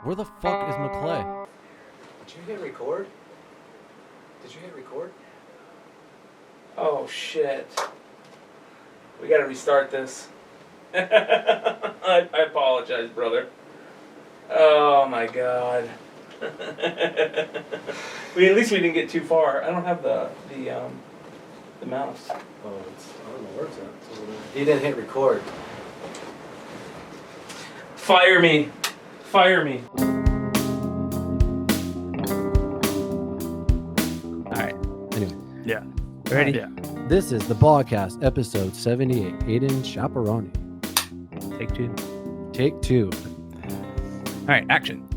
Where the fuck is McClay? Did you hit record? Did you hit record? Oh shit. We gotta restart this. I apologize, brother. Oh my god. At least we didn't get too far. I don't have the mouse. Oh, it's, I don't know where it's at. It's over there. You didn't hit record. Fire me. Fire me. Alright, anyway. Yeah. Ready? Yeah. This is the Bogcast, episode 78. Aiden Chapparone. Take two. All right, action.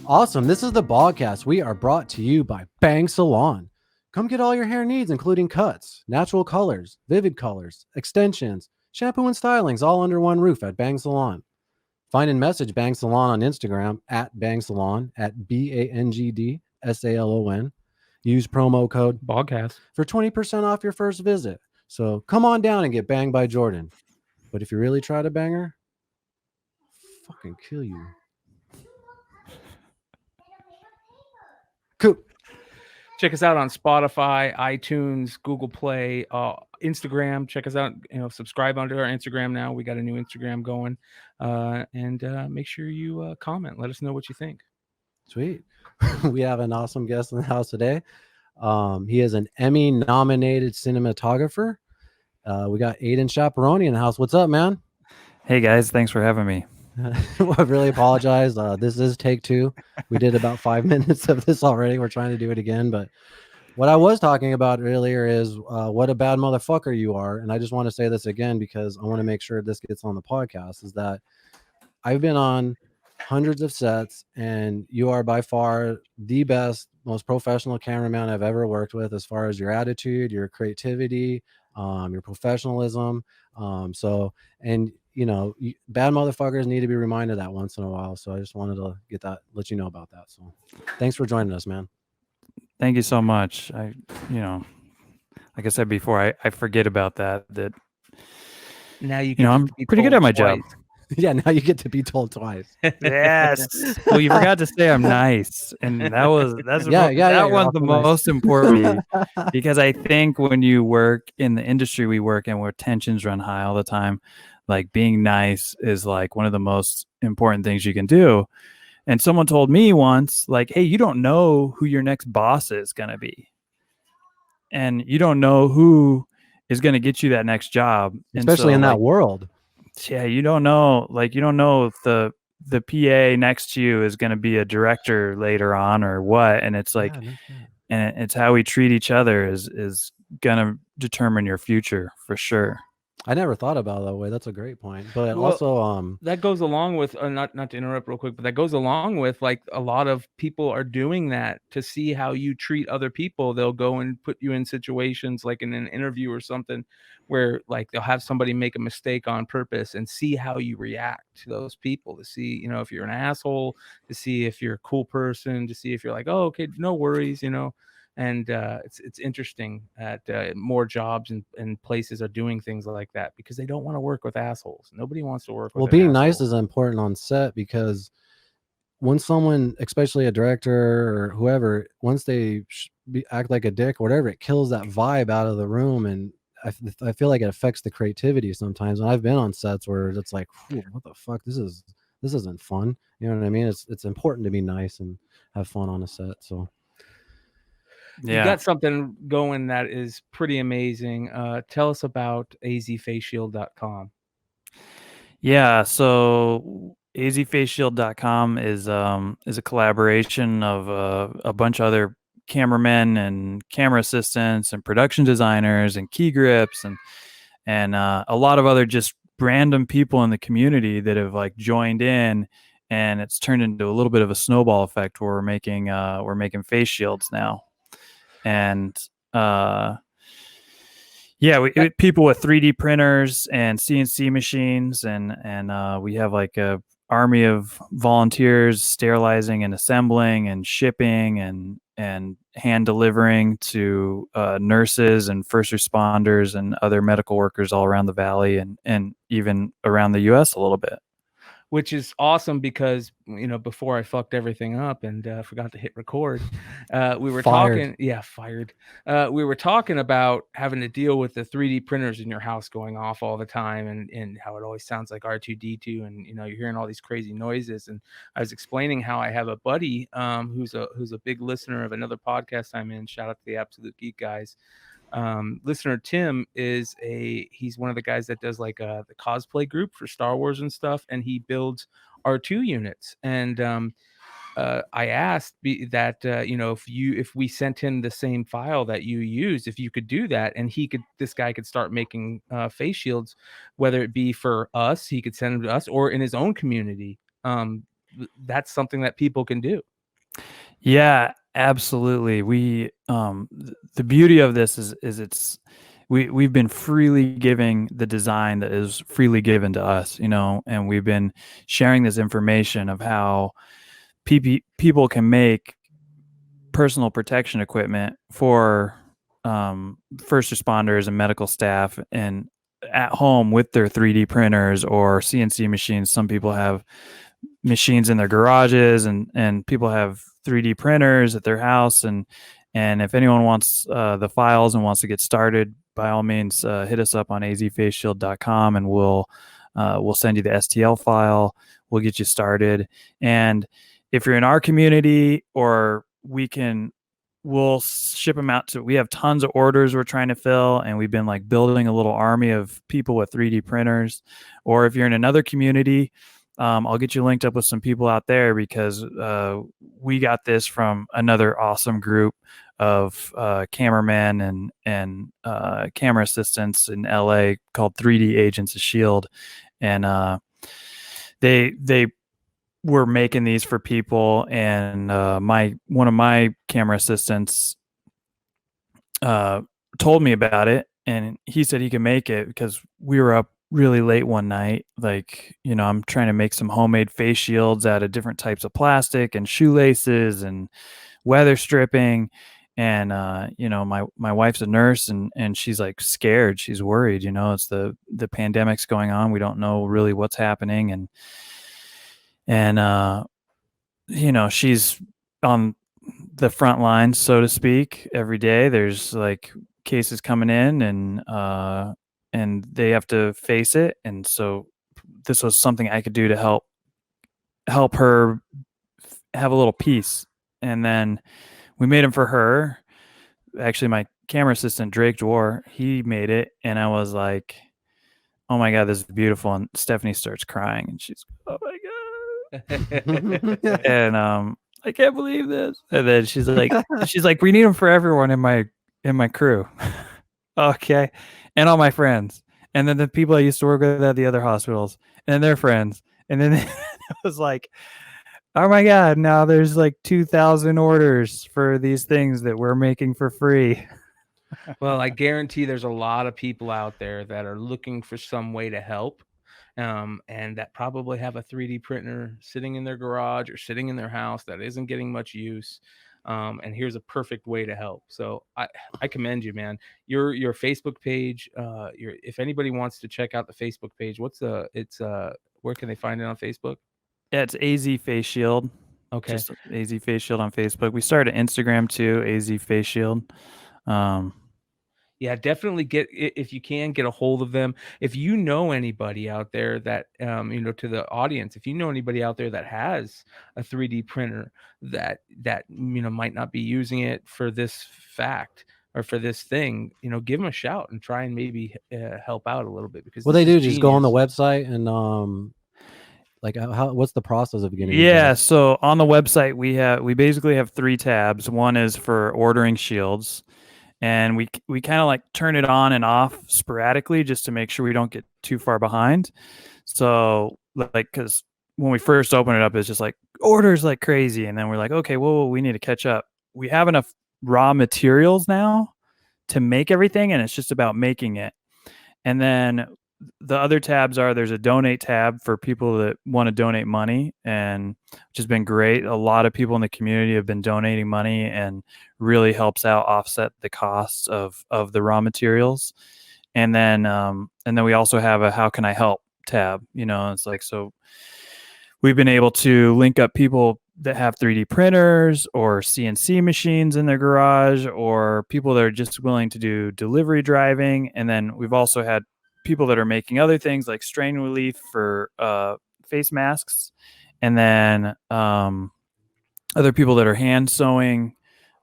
Awesome. This is the Bogcast. We are brought to you by Bang Salon. Come get all your hair needs, including cuts, natural colors, vivid colors, extensions, shampoo and stylings, all under one roof at Bang Salon. Find and message Bang Salon on Instagram at Bang Salon at BANGDSALON. Use promo code Bogcast for 20% off your first visit. So come on down and get banged by Jordan. But if you really try to bang her, I'll fucking kill you. Cool. Check us out on Spotify, iTunes, Google Play, Instagram. Check us out. Subscribe onto our Instagram now. We got a new Instagram going, and make sure you comment. Let us know what you think. Sweet. We have an awesome guest in the house today. He is an Emmy-nominated cinematographer. We got Aiden Chapparone in the house. What's up, man? Hey guys, thanks for having me. I really apologize. This is take two. We did about 5 minutes of this already. We're trying to do it again. But what I was talking about earlier is what a bad motherfucker you are. And I just want to say this again because I want to make sure this gets on the podcast, is that I've been on hundreds of sets and you are by far the best, most professional cameraman I've ever worked with as far as your attitude, your creativity, your professionalism. Bad motherfuckers need to be reminded that once in a while. So I just wanted to let you know about that. So thanks for joining us, man. Thank you so much. Like I said before, I forget about that Now I'm pretty good at my job. Yeah, now you get to be told twice. Yes. Well, you forgot to say I'm nice, and that one's the most important because I think when you work in the industry we work in, where tensions run high all the time, like being nice is like one of the most important things you can do. And someone told me once, like, hey, you don't know who your next boss is going to be. And you don't know who is going to get you that next job. Especially in that world. Yeah, you don't know if the PA next to you is going to be a director later on or what. And it's like, and it's how we treat each other is going to determine your future for sure. I never thought about it that way. That's a great point. But also, that goes along with not to interrupt real quick, but that goes along with like a lot of people are doing that to see how you treat other people. They'll go and put you in situations like in an interview or something where like they'll have somebody make a mistake on purpose and see how you react to those people, to see, if you're an asshole, to see if you're a cool person, to see if you're like, oh, okay, no worries, And it's interesting that more jobs and places are doing things like that because they don't want to work with assholes. Nobody wants to work with. Well, being nice is important on set because when someone, especially a director or whoever, once they act like a dick or whatever, it kills that vibe out of the room. And I feel like it affects the creativity sometimes. And I've been on sets where it's like, what the fuck? This isn't fun. You know what I mean? It's important to be nice and have fun on a set. So. Yeah. You got something going that is pretty amazing. Tell us about azfaceshield.com. Yeah, so azfaceshield.com is a collaboration of a bunch of other cameramen and camera assistants and production designers and key grips and a lot of other just random people in the community that have like joined in, and it's turned into a little bit of a snowball effect where we're making face shields now. And people with 3D printers and CNC machines, and we have like a army of volunteers sterilizing and assembling and shipping and hand delivering to nurses and first responders and other medical workers all around the valley and even around the U.S. a little bit. which is awesome because, you know, before I fucked everything up and forgot to hit record, we were talking. Yeah, fired. We were talking about having to deal with the 3D printers in your house going off all the time, and how it always sounds like R2D2, and you know, you're hearing all these crazy noises. And I was explaining how I have a buddy who's a big listener of another podcast I'm in. Shout out to the Absolute Geek guys. Listener Tim he's one of the guys that does like the cosplay group for Star Wars and stuff, and he builds R2 units. And I asked that you know, if we sent him the same file that you use, if you could do that, and this guy could start making face shields, whether it be for us, he could send them to us, or in his own community. That's something that people can do. Yeah, absolutely. We the beauty of this is we've been freely giving the design that is freely given to us, you know, and we've been sharing this information of how people can make personal protection equipment for first responders and medical staff, and at home with their 3D printers or CNC machines. Some people have machines in their garages, and people have 3D printers at their house. And if anyone wants the files and wants to get started, by all means, hit us up on azfaceshield.com, and we'll send you the STL file. We'll get you started. And if you're in our community, or we'll ship them out we have tons of orders we're trying to fill, and we've been like building a little army of people with 3D printers. Or if you're in another community, I'll get you linked up with some people out there, because we got this from another awesome group of cameramen and camera assistants in LA called 3D Agents of Shield. And they were making these for people. And one of my camera assistants told me about it, and he said he could make it because we were up really late one night. Like, you know, I'm trying to make some homemade face shields out of different types of plastic and shoelaces and weather stripping. And you know, my wife's a nurse, and she's like scared. She's worried, you know, it's the pandemic's going on. We don't know really what's happening. And you know, she's on the front line, so to speak. Every day there's like cases coming in, and they have to face it. And so this was something I could do to help her have a little peace. And then we made them for her. Actually, my camera assistant, Drake Dwar, he made it. And I was like, oh my God, this is beautiful. And Stephanie starts crying, and she's, oh my God. And I can't believe this. And then she's like, we need them for everyone in my crew. Okay. And all my friends. And then the people I used to work with at the other hospitals, and their friends. And then it was like, oh my God, now there's like 2,000 orders for these things that we're making for free. Well, I guarantee there's a lot of people out there that are looking for some way to help, and that probably have a 3D printer sitting in their garage or sitting in their house that isn't getting much use. And here's a perfect way to help. So I commend you, man. Your Facebook page, if anybody wants to check out the Facebook page, where can they find it on Facebook? Yeah, it's AZ Face Shield. Okay. Just AZ Face Shield on Facebook. We started Instagram too, AZ Face Shield. Yeah, definitely if you can, get a hold of them. If you know anybody out there that, you know, to the audience, if you know anybody out there that has a 3D printer that, you know, might not be using it for this fact or for this thing, you know, give them a shout and try and maybe help out a little bit, because what they do, just go on the website and like what's the process of getting into that? So on the website we basically have 3 tabs. One is for ordering shields, and we kind of like turn it on and off sporadically just to make sure we don't get too far behind. So like, because when we first open it up, it's just like orders like crazy, and then we're like, okay, well, we need to catch up. We have enough raw materials now to make everything, and it's just about making it. And then the other tabs there's a donate tab for people that want to donate money, and which has been great. A lot of people in the community have been donating money, and really helps out offset the costs of the raw materials. And then we also have a how can I help tab. You know, it's like, so we've been able to link up people that have 3D printers or CNC machines in their garage, or people that are just willing to do delivery driving. And then we've also had people that are making other things like strain relief for face masks, and then other people that are hand sewing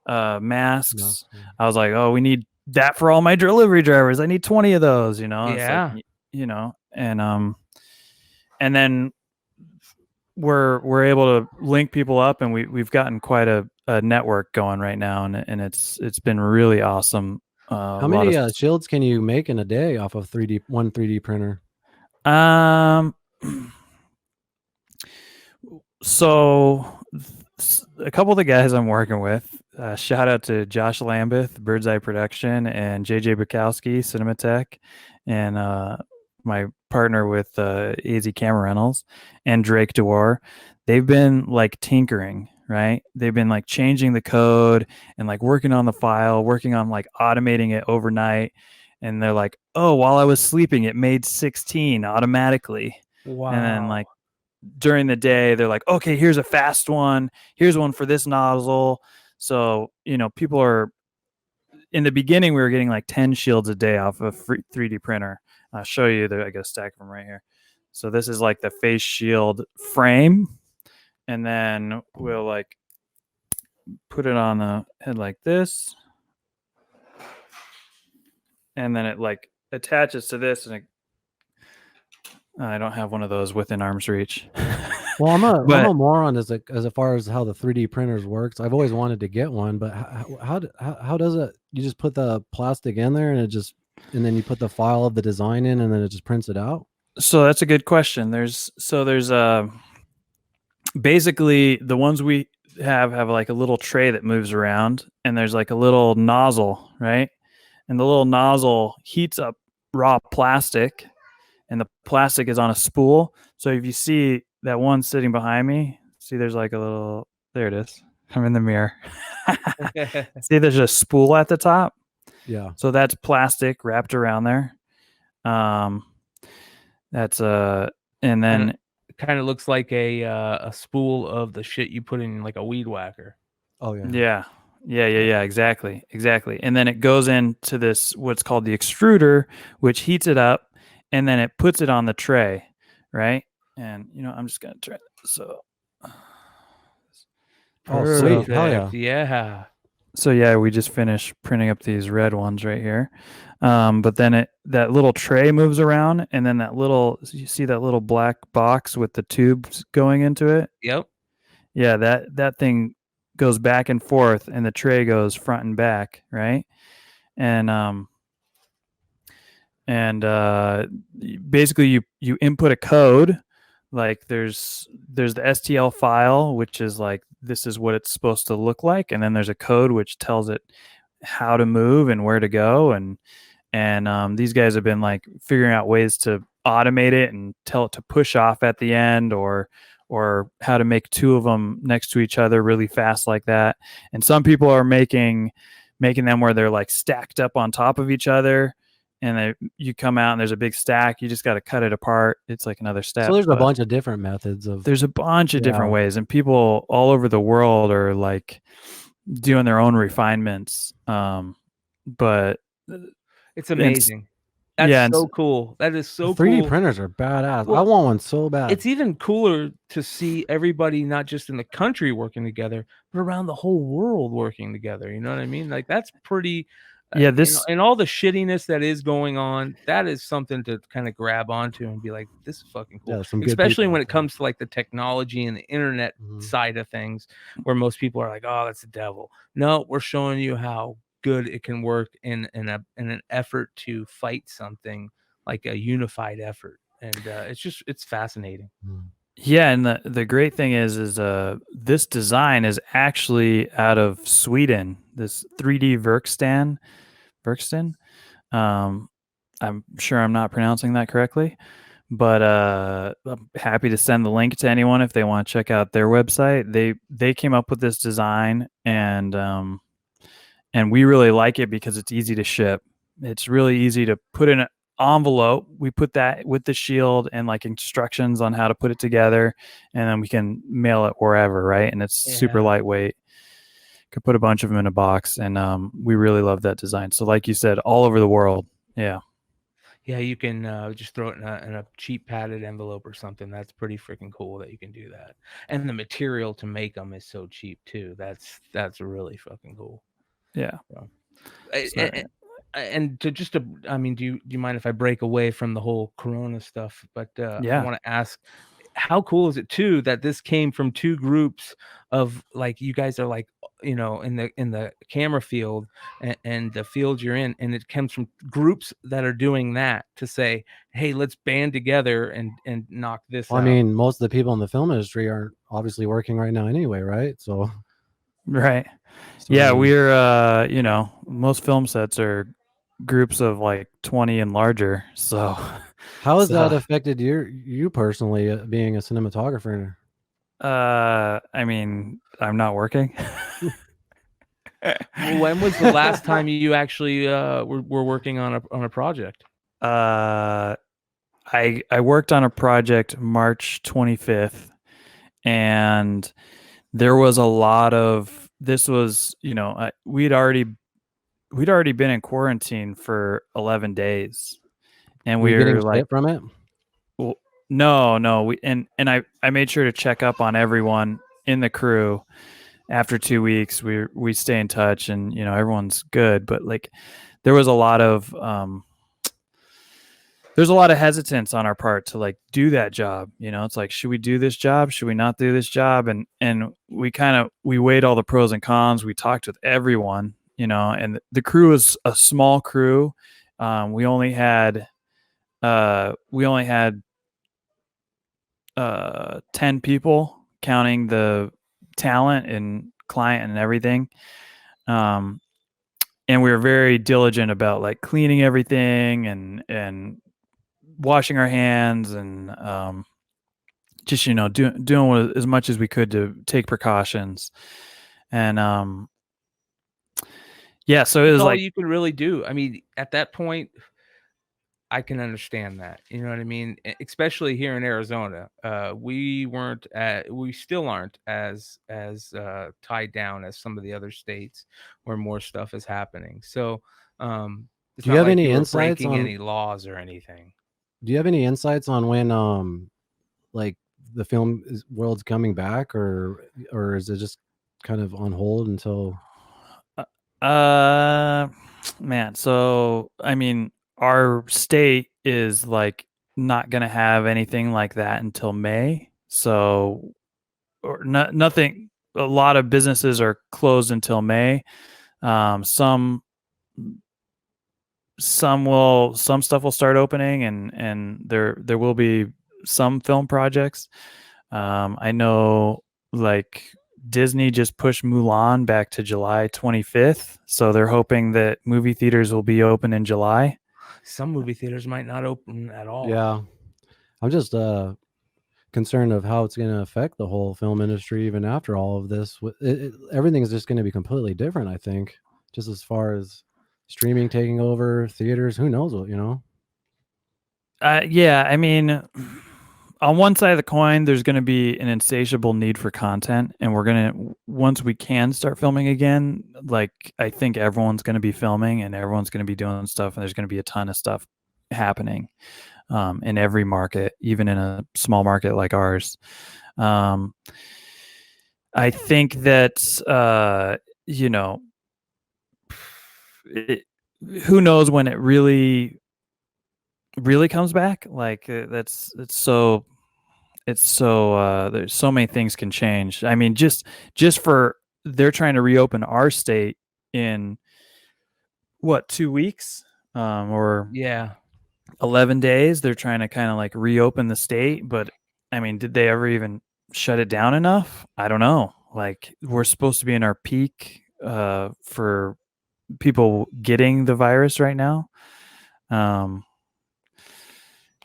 masks. I was like, oh, we need that for all my delivery drivers. I need 20 of those, you know. Yeah. It's like, you know, and then we're able to link people up, and we've gotten quite a network going right now, and it's been really awesome. How many shields can you make in a day off of one 3D printer? So a couple of the guys I'm working with, shout out to Josh Lambeth, Bird's Eye Production, and JJ Bukowski, Cinematech, and my partner with AZ Camera Rentals, and Drake Dewar. They've been like tinkering, right? They've been like changing the code and like working on the file, working on like automating it overnight. And they're like, oh, while I was sleeping, it made 16 automatically. Wow. And then like during the day, they're like, okay, here's a fast one. Here's one for this nozzle. So, you know, people are, in the beginning, we were getting like 10 shields a day off of 3D printer. I'll show you, I got a stack of them right here. So this is like the face shield frame. And then we'll like put it on the head like this. And then it like attaches to this, and I don't have one of those within arm's reach. Well, I'm a moron as far as how the 3D printers works. I've always wanted to get one, but how does it? You just put the plastic in there, and then you put the file of the design in, and then it just prints it out. So that's a good question. There's basically the ones we have like a little tray that moves around, and there's like a little nozzle, right? And the little nozzle heats up raw plastic, and the plastic is on a spool. So if you see that one sitting behind me, see there's like a little, there it is. I'm in the mirror. See, there's a spool at the top. Yeah. So that's plastic wrapped around there. That's and then kind of looks like a spool of the shit you put in like a weed whacker. Oh yeah. Yeah, exactly. And then it goes into this, what's called the extruder, which heats it up, and then it puts it on the tray, right? And you know, I'm just gonna try. So, oh sweet, hell yeah. So yeah, we just finished printing up these red ones right here. But then that little tray moves around, and then you see that little black box with the tubes going into it? Yep. Yeah, that thing goes back and forth, and the tray goes front and back, right? And basically you input a code. Like there's the STL file, which is like, this is what it's supposed to look like, and then there's a code which tells it how to move and where to go, and these guys have been like figuring out ways to automate it and tell it to push off at the end, or how to make two of them next to each other really fast like that. And some people are making them where they're like stacked up on top of each other, and you come out and there's a big stack. You just got to cut it apart. It's like another step. So there's a bunch of different methods of. There's a bunch of different ways, and people all over the world are like doing their own refinements. But it's amazing. That's so cool. That is so 3D cool. printers are badass. Well, I want one so bad. It's even cooler to see everybody, not just in the country working together, but around the whole world working together. You know what I mean? Like that's pretty. Yeah, and all the shittiness that is going on, that is something to kind of grab onto and be like, this is fucking cool. Yeah, especially when it comes to like the technology and the internet side of things, where most people are like, oh, that's the devil. No, we're showing you how good it can work in an effort to fight something, like a unified effort. And it's fascinating. Yeah, and the great thing is this design is actually out of Sweden. This 3D Verkstan. I'm sure I'm not pronouncing that correctly, but I'm happy to send the link to anyone if they want to check out their website. They came up with this design, and we really like it because it's easy to ship. It's really easy to put in envelope. We put that with the shield and like instructions on how to put it together, and then we can mail it wherever, right? And it's super lightweight. Could put a bunch of them in a box, and we really love that design. So like you said, all over the world. Yeah, you can just throw it in a cheap padded envelope or something. That's pretty freaking cool that you can do that. And the material to make them is so cheap too. That's really fucking cool. Yeah. So, and I mean, do you mind if I break away from the whole Corona stuff? But I want to ask, how cool is it too that this came from two groups of, like, you guys are like, you know, in the camera field and the field you're in, and it comes from groups that are doing that to say, hey, let's band together and knock this out. I mean, most of the people in the film industry aren't obviously working right now anyway, right? So right. Yeah, we're you know, most film sets are groups of like 20 and larger. So how has that affected you personally, being a cinematographer? I mean, I'm not working. When was the last time you actually were working on a project? I worked on a project March 25th, and there was a lot of, this was, you know, we'd already been in quarantine for 11 days, and we were getting like, shit from it. Well, no, we and I made sure to check up on everyone in the crew. After 2 weeks, we stay in touch, and you know, everyone's good. But like, there was a lot of there's a lot of hesitance on our part to like do that job. You know, it's like, should we do this job? Should we not do this job? And we weighed all the pros and cons. We talked with everyone, you know, and the crew is a small crew. We only had 10 people, counting the talent and client and everything. And we were very diligent about like cleaning everything and washing our hands and just, you know, doing as much as we could to take precautions. And yeah, so it was all like, you can really do. I mean, at that point, I can understand that. You know what I mean? Especially here in Arizona, we still aren't as tied down as some of the other states where more stuff is happening. So, it's do you have any insights breaking any laws or anything? Do you have any insights on when like the film world's coming back, or is it just kind of on hold until? Man, so I mean, our state is like not going to have anything like that until May. So, or nothing. A lot of businesses are closed until May. Some stuff will start opening, and there will be some film projects. I know, like, Disney just pushed Mulan back to July 25th, so they're hoping that movie theaters will be open in July. Some movie theaters might not open at all. Yeah, I'm just concerned of how it's going to affect the whole film industry even after all of this. Everything is just going to be completely different, I think, just as far as streaming taking over theaters. Who knows what, you know? Yeah, I mean, on one side of the coin, there's going to be an insatiable need for content, and once we can start filming again, like, I think everyone's going to be filming and everyone's going to be doing stuff, and there's going to be a ton of stuff happening in every market, even in a small market like ours. I think that you know, who knows when it really comes back. Like, it's so there's so many things can change. I mean, just for, they're trying to reopen our state in what, 2 weeks, or 11 days. They're trying to kind of like reopen the state, but I mean, did they ever even shut it down enough? I don't know. Like, we're supposed to be in our peak for people getting the virus right now.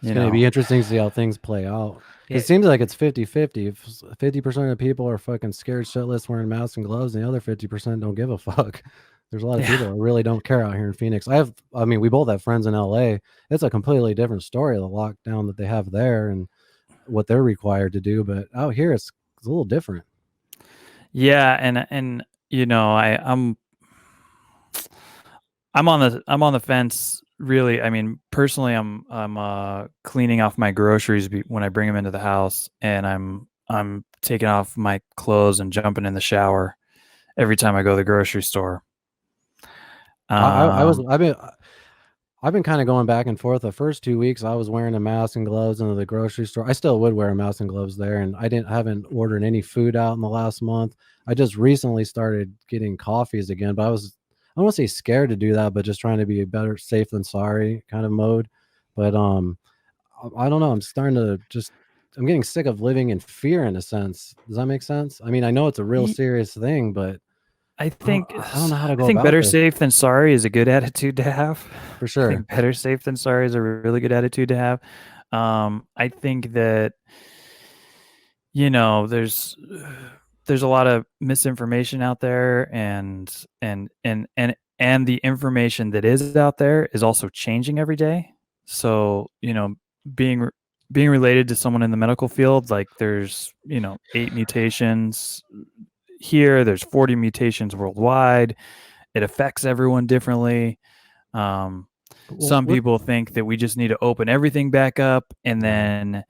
It's going to be interesting to see how things play out. It seems like it's 50-50. 50% of people are fucking scared shitless wearing masks and gloves, and the other 50% don't give a fuck. There's a lot of people that really don't care out here in Phoenix. I mean, we both have friends in LA. It's a completely different story, the lockdown that they have there and what they're required to do. But out here, it's a little different. Yeah, and you know, I'm on the fence. Really, I mean, personally, I'm cleaning off my groceries when I bring them into the house, and I'm taking off my clothes and jumping in the shower every time I go to the grocery store. I've been kind of going back and forth. The first 2 weeks, I was wearing a mask and gloves into the grocery store. I still would wear a mask and gloves there, and haven't ordered any food out in the last month. I just recently started getting coffees again, but I don't want to say scared to do that, but just trying to be better safe than sorry kind of mode. But I don't know. I'm getting sick of living in fear in a sense. Does that make sense? I mean, I know it's a real serious thing, but I think I don't know how to go I think about better this. safe than sorry is a good attitude to have. For sure. I think better safe than sorry is a really good attitude to have. I think that, you know, there's a lot of misinformation out there, and the information that is out there is also changing every day. So, you know, being related to someone in the medical field, like there's, you know, 8 mutations here, there's 40 mutations worldwide. It affects everyone differently. Some people think that we just need to open everything back up, and then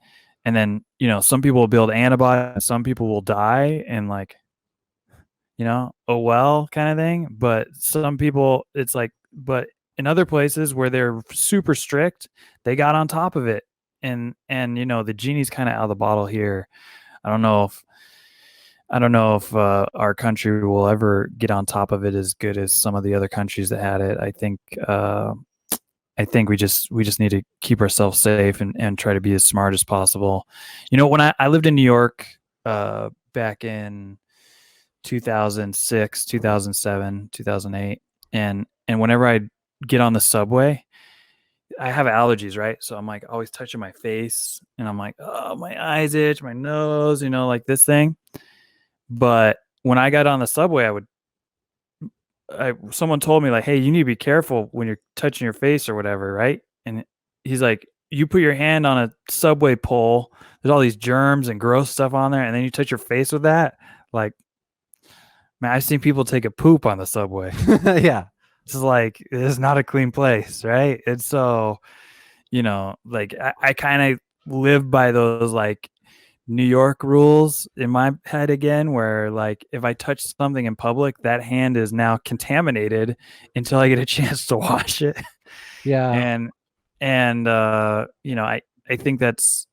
you know, some people will build antibodies, and some people will die, and like, you know, oh well, kind of thing. But some people, it's like, but in other places where they're super strict, they got on top of it, and you know, the genie's kind of out of the bottle here. I don't know if our country will ever get on top of it as good as some of the other countries that had it. I think we just need to keep ourselves safe and try to be as smart as possible. You know, when I lived in New York back in 2006, 2007, 2008, and whenever I get on the subway, I have allergies, right? So I'm like always touching my face, and I'm like, oh, my eyes itch, my nose, you know, like this thing. But when I got on the subway, someone told me like, hey, you need to be careful when you're touching your face or whatever, right? And he's like, you put your hand on a subway pole, there's all these germs and gross stuff on there, and then you touch your face with that. Like, man, I've seen people take a poop on the subway. Yeah. It's like, it's not a clean place, right? And so, you know, like I kind of live by those like New York rules in my head again, where like if I touch something in public, that hand is now contaminated until I get a chance to wash it. Yeah. And you know, I think that's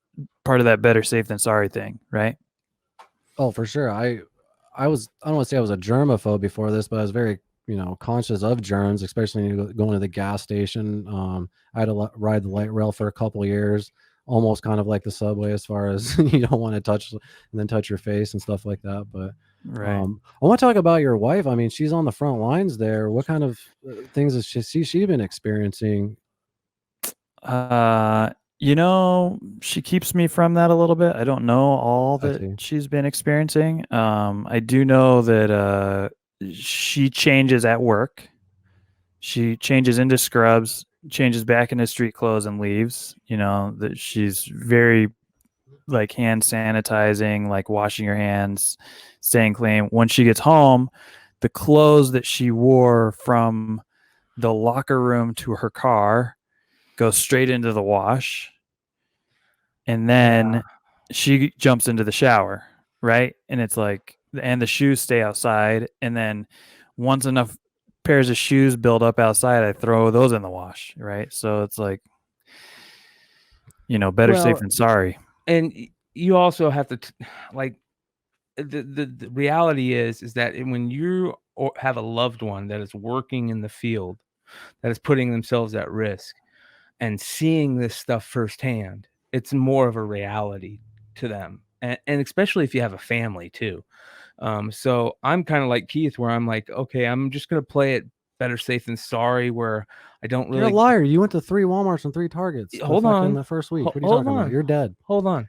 part of that better safe than sorry thing, right? Oh, for sure. I don't want to say I was a germaphobe before this, but I was very, you know, conscious of germs, especially when you going to the gas station. I had to ride the light rail for a couple of years, almost kind of like the subway, as far as you don't want to touch and then touch your face and stuff like that. But right. I want to talk about your wife. I mean, she's on the front lines there. What kind of things has she been experiencing? You know, she keeps me from that a little bit. I don't know all that she's been experiencing. I do know that she changes at work. She changes into scrubs, changes back into street clothes, and leaves. You know, that she's very like hand sanitizing, like washing your hands, staying clean. When she gets home, the clothes that she wore from the locker room to her car goes straight into the wash, and then she jumps into the shower, right? And it's like, and the shoes stay outside, and then once enough pairs of shoes build up outside, I throw those in the wash, right? So it's like, you know, better safe than sorry. And you also have to like the reality is that when you have a loved one that is working in the field, that is putting themselves at risk, and seeing this stuff firsthand, it's more of a reality to them. And especially if you have a family too. So I'm kind of like Keith, where I'm like, okay, I'm just going to play it better safe than sorry, where I don't really. You're a liar. You went to 3 Walmarts and 3 Targets. Hold on. In the first week. What are you talking about? You're dead. Hold on.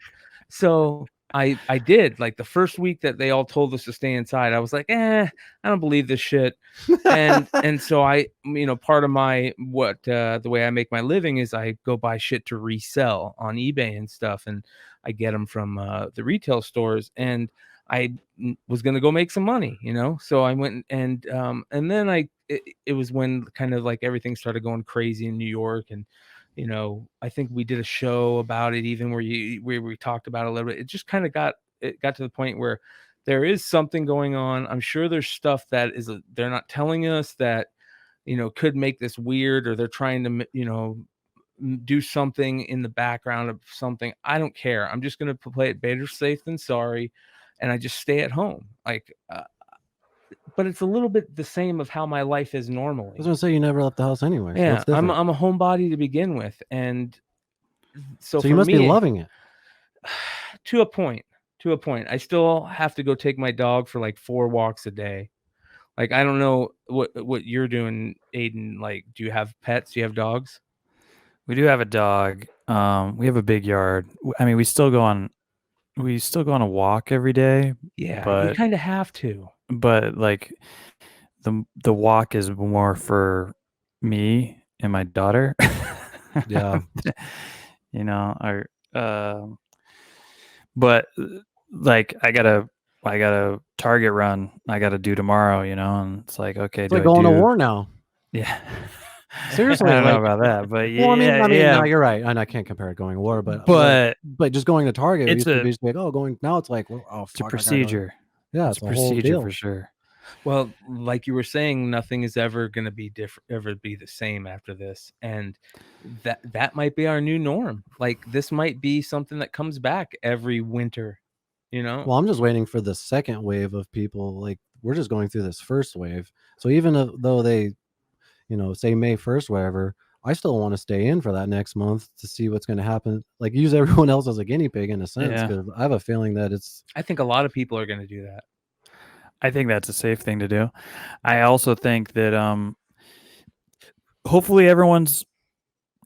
So I did. Like the first week that they all told us to stay inside, I was like, I don't believe this shit. And so I, part of my the way I make my living is I go buy shit to resell on eBay and stuff, and I get them from the retail stores. And I was gonna go make some money, So I went and then it was when kind of like everything started going crazy in New York, and I think we did a show about it, even where we talked about it a little bit. It just kind of got to the point where there is something going on. I'm sure there's stuff that they're not telling us that could make this weird, or they're trying to do something in the background of something. I don't care. I'm just gonna play it better safe than sorry, and I just stay at home. Like, but it's a little bit the same of how my life is normally. I was gonna say you never left the house anyway. Yeah, So I'm a homebody to begin with, and so you must be loving it. To a point. I still have to go take my dog for like 4 walks a day. Like, I don't know what you're doing, Aiden. Like, do you have pets? Do you have dogs? We do have a dog. We have a big yard. I mean, we still go on a walk every day. Yeah, but you kind of have to. But like the walk is more for me and my daughter. Yeah. But like I got a target run I got to do tomorrow, and it's like, okay, it's like going to war now. Yeah. Seriously, I don't know about that, but yeah. Well, I mean, yeah. No, you're right, and I can't compare it going to war, but just going to Target, it used to be like, going. Now it's like, well, oh, it's a procedure. Yeah, it's a procedure for sure. Well, like you were saying, nothing is ever going to be ever be the same after this, and that might be our new norm. Like, this might be something that comes back every winter. Well, I'm just waiting for the second wave of people. Like, we're just going through this first wave, so even though they say May 1st, whatever, I still want to stay in for that next month to see what's going to happen. Like, use everyone else as a guinea pig in a sense, because I have a feeling that I think a lot of people are going to do that. I think that's a safe thing to do. I also think that hopefully everyone's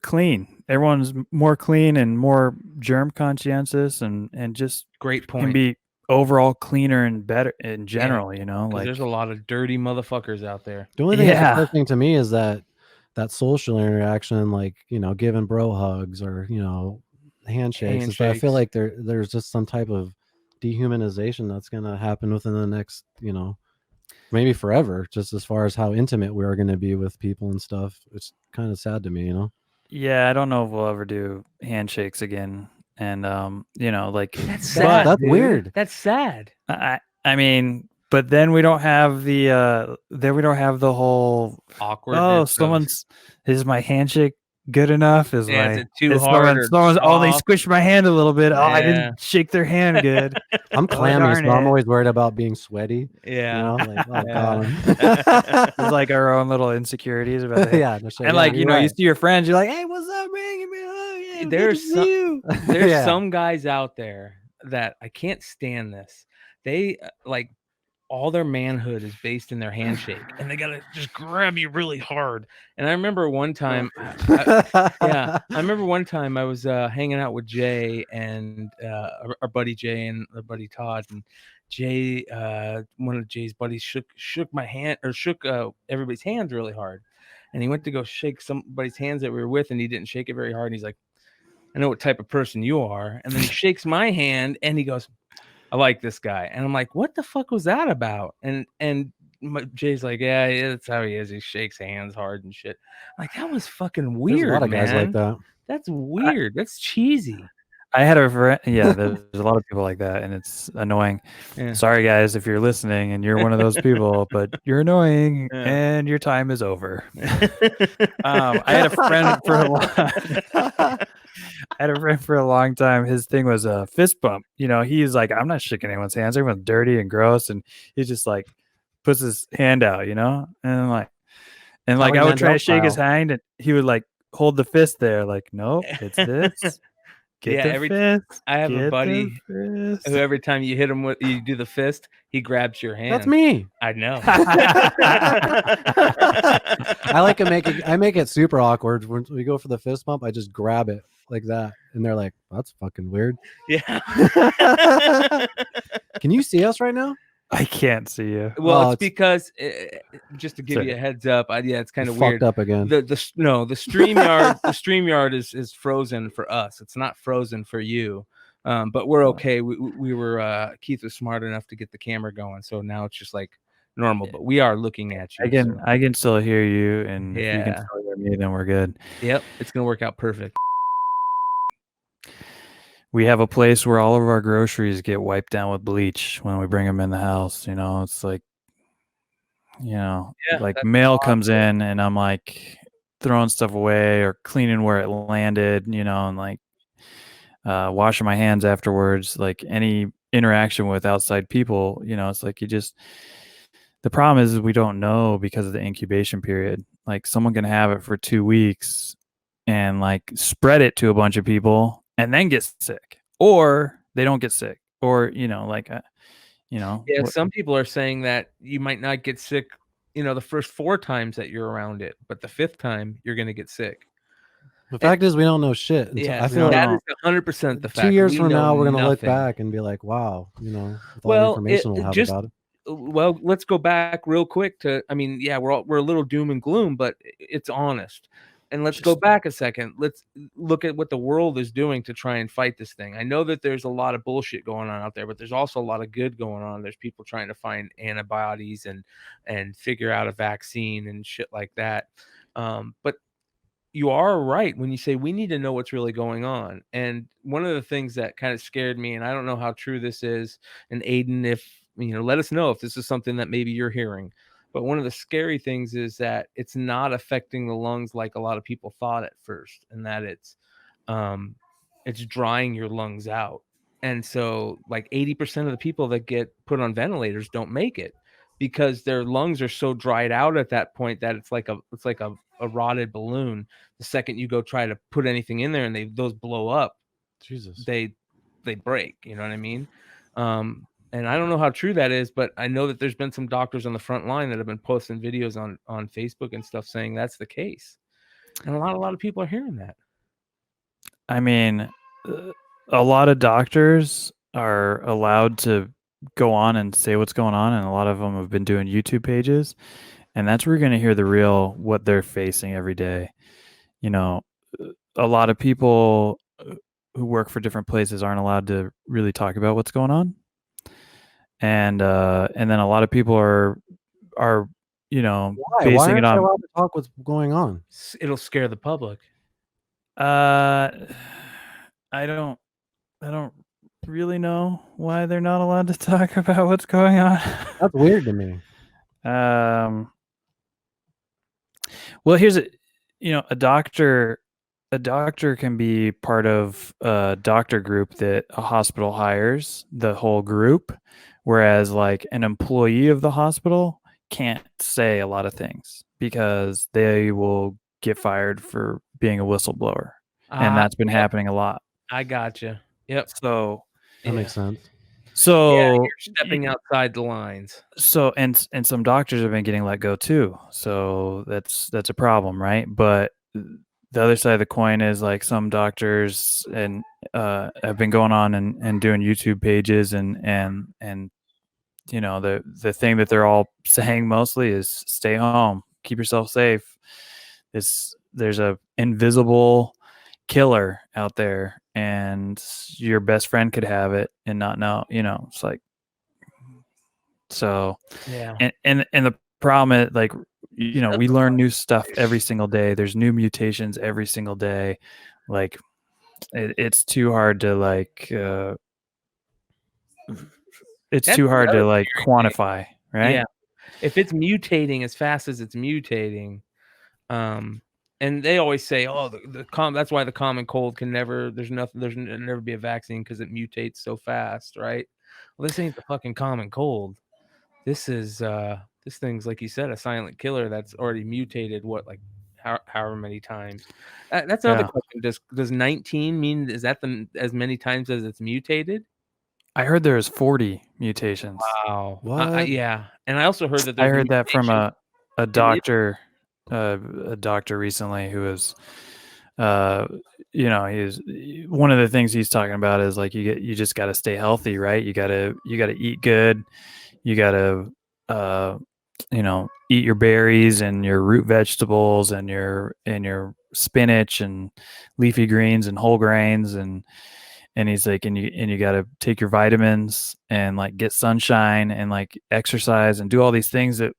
clean. Everyone's more clean and more germ conscientious, and just great point. Can be overall cleaner and better in general. Like, there's a lot of dirty motherfuckers out there. The only thing that's interesting to me is that social interaction, like giving bro hugs or handshakes. I feel like there's just some type of dehumanization that's going to happen within the next maybe forever, just as far as how intimate we are going to be with people and stuff. It's kind of sad to me. Yeah, I don't know if we'll ever do handshakes again, and like that's sad. That's weird. That's sad. I mean, but then we don't have the whole awkwardness. Is my handshake good enough? Is it too hard? Someone's they squished my hand a little bit. Yeah. I didn't shake their hand good. I'm clammy, so I'm always worried about being sweaty. Yeah. Like, oh God. It's like our own little insecurities about that. Yeah. And like, you see your friends, you're like, hey, what's up, man? Give me a hug. Yeah, there's some guys out there that I can't stand this. They like, all their manhood is based in their handshake, and they gotta just grab you really hard. And I remember one time, I was hanging out with Jay and our buddy Jay and our buddy Todd, and Jay, one of Jay's buddies, shook my hand, or shook everybody's hands really hard, and he went to go shake somebody's hands that we were with, and he didn't shake it very hard. And he's like, I know what type of person you are. And then he shakes my hand, and he goes, I like this guy. And I'm like, what the fuck was that about? And Jay's like, yeah, that's how he is. He shakes hands hard and shit. I'm like, that was fucking weird. There's a lot of guys like that. That's weird. That's cheesy. I had a friend. Yeah, there's a lot of people like that, and it's annoying. Yeah. Sorry, guys, if you're listening and you're one of those people, but you're annoying and your time is over. I had a friend for a long time. His thing was a fist bump. He's like, I'm not shaking anyone's hands. Everyone's dirty and gross, and he just like puts his hand out, and I would try to shake his hand, and he would like hold the fist there, like, nope, it's this. I have a buddy who every time you hit him with, you do the fist, he grabs your hand. That's me. I know. I make it super awkward when we go for the fist bump. I just grab it like that, and they're like, "That's fucking weird." Yeah. Can you see us right now? I can't see you. Well, it's because just to give Sorry. you a heads up, yeah, it's kind of Fucked weird. up again. The StreamYard is frozen for us. It's not frozen for you. But we're okay. We were Keith was smart enough to get the camera going, so now it's just like normal. But we are looking at you. I can still hear you, and if you can Yeah. still hear me, then we're good. Yep, it's gonna work out perfect. We have a place where all of our groceries get wiped down with bleach when we bring them in the house. You know, it's like, Yeah, like that's mail comes in, and I'm like throwing stuff away or cleaning where it landed. You know, and like washing my hands afterwards. Like any interaction with outside people, you know, it's like the problem is we don't know because of the incubation period. Like someone can have it for 2 weeks and like spread it to a bunch of people and then get sick, or they don't get sick, or Yeah, some people are saying that you might not get sick, the first 4 times that you're around it, but the 5th time you're gonna get sick. The fact is, we don't know shit. Yeah, I feel that like is 100% the fact. 2 years We from know now, we're gonna look nothing. back and be like, "Wow," with all the Well, information we'll have about it. well, let's go back real quick to, yeah, we're a little doom and gloom, but it's honest. And let's go back a second. Let's look at what the world is doing to try and fight this thing. I know that there's a lot of bullshit going on out there, but there's also a lot of good going on. There's people trying to find antibodies and figure out a vaccine and shit like that. But you are right when you say we need to know what's really going on. And one of the things that kind of scared me, and I don't know how true this is, and Aiden, if let us know if this is something that maybe you're hearing. But one of the scary things is that it's not affecting the lungs like a lot of people thought at first, and that it's drying your lungs out. And so like 80% of the people that get put on ventilators don't make it because their lungs are so dried out at that point that it's like a rotted balloon. The second you go try to put anything in there and those blow up, Jesus, they break. You know what I mean? And I don't know how true that is, but I know that there's been some doctors on the front line that have been posting videos on Facebook and stuff saying that's the case, and a lot of people are hearing that. I mean, a lot of doctors are allowed to go on and say what's going on, and a lot of them have been doing YouTube pages, and that's where you're going to hear the real what they're facing every day. A lot of people who work for different places aren't allowed to really talk about what's going on, and then a lot of people are why? basing it on. Why aren't they allowed to talk what's going on? It'll scare the public. I don't really know why they're not allowed to talk about what's going on. That's weird to me. Well, here's a doctor can be part of a doctor group that a hospital hires, the whole group, whereas like an employee of the hospital can't say a lot of things because they will get fired for being a whistleblower. And that's been happening a lot. I gotcha. Yep. So that makes sense. So you're stepping outside the lines. So and some doctors have been getting let go too. So that's a problem, right? But the other side of the coin is like some doctors and have been going on and doing YouTube pages and the thing that they're all saying mostly is stay home, keep yourself safe. There's a invisible killer out there, and your best friend could have it and not know. It's like, so yeah. And the problem is, like, we learn new stuff every single day. There's new mutations every single day. Like, it's too hard to like. It's too hard to like quantify, right? Yeah. If it's mutating as fast as it's mutating, and they always say, "Oh, that's why the common cold can never. There's never be a vaccine because it mutates so fast, right?" Well, this ain't the fucking common cold. This is this thing's, like you said, a silent killer that's already mutated. What, like however many times? That's another question. Does 19 mean, is that as many times as it's mutated? I heard there's 40 mutations. Wow. What? Yeah, and I also heard that I heard that from a doctor recently who was you know, he's one of the things he's talking about is like you just got to stay healthy, right? You got to eat good. You got to you know, eat your berries and your root vegetables and your spinach and leafy greens and whole grains, and he's like, and you got to take your vitamins and like get sunshine and like exercise and do all these things that,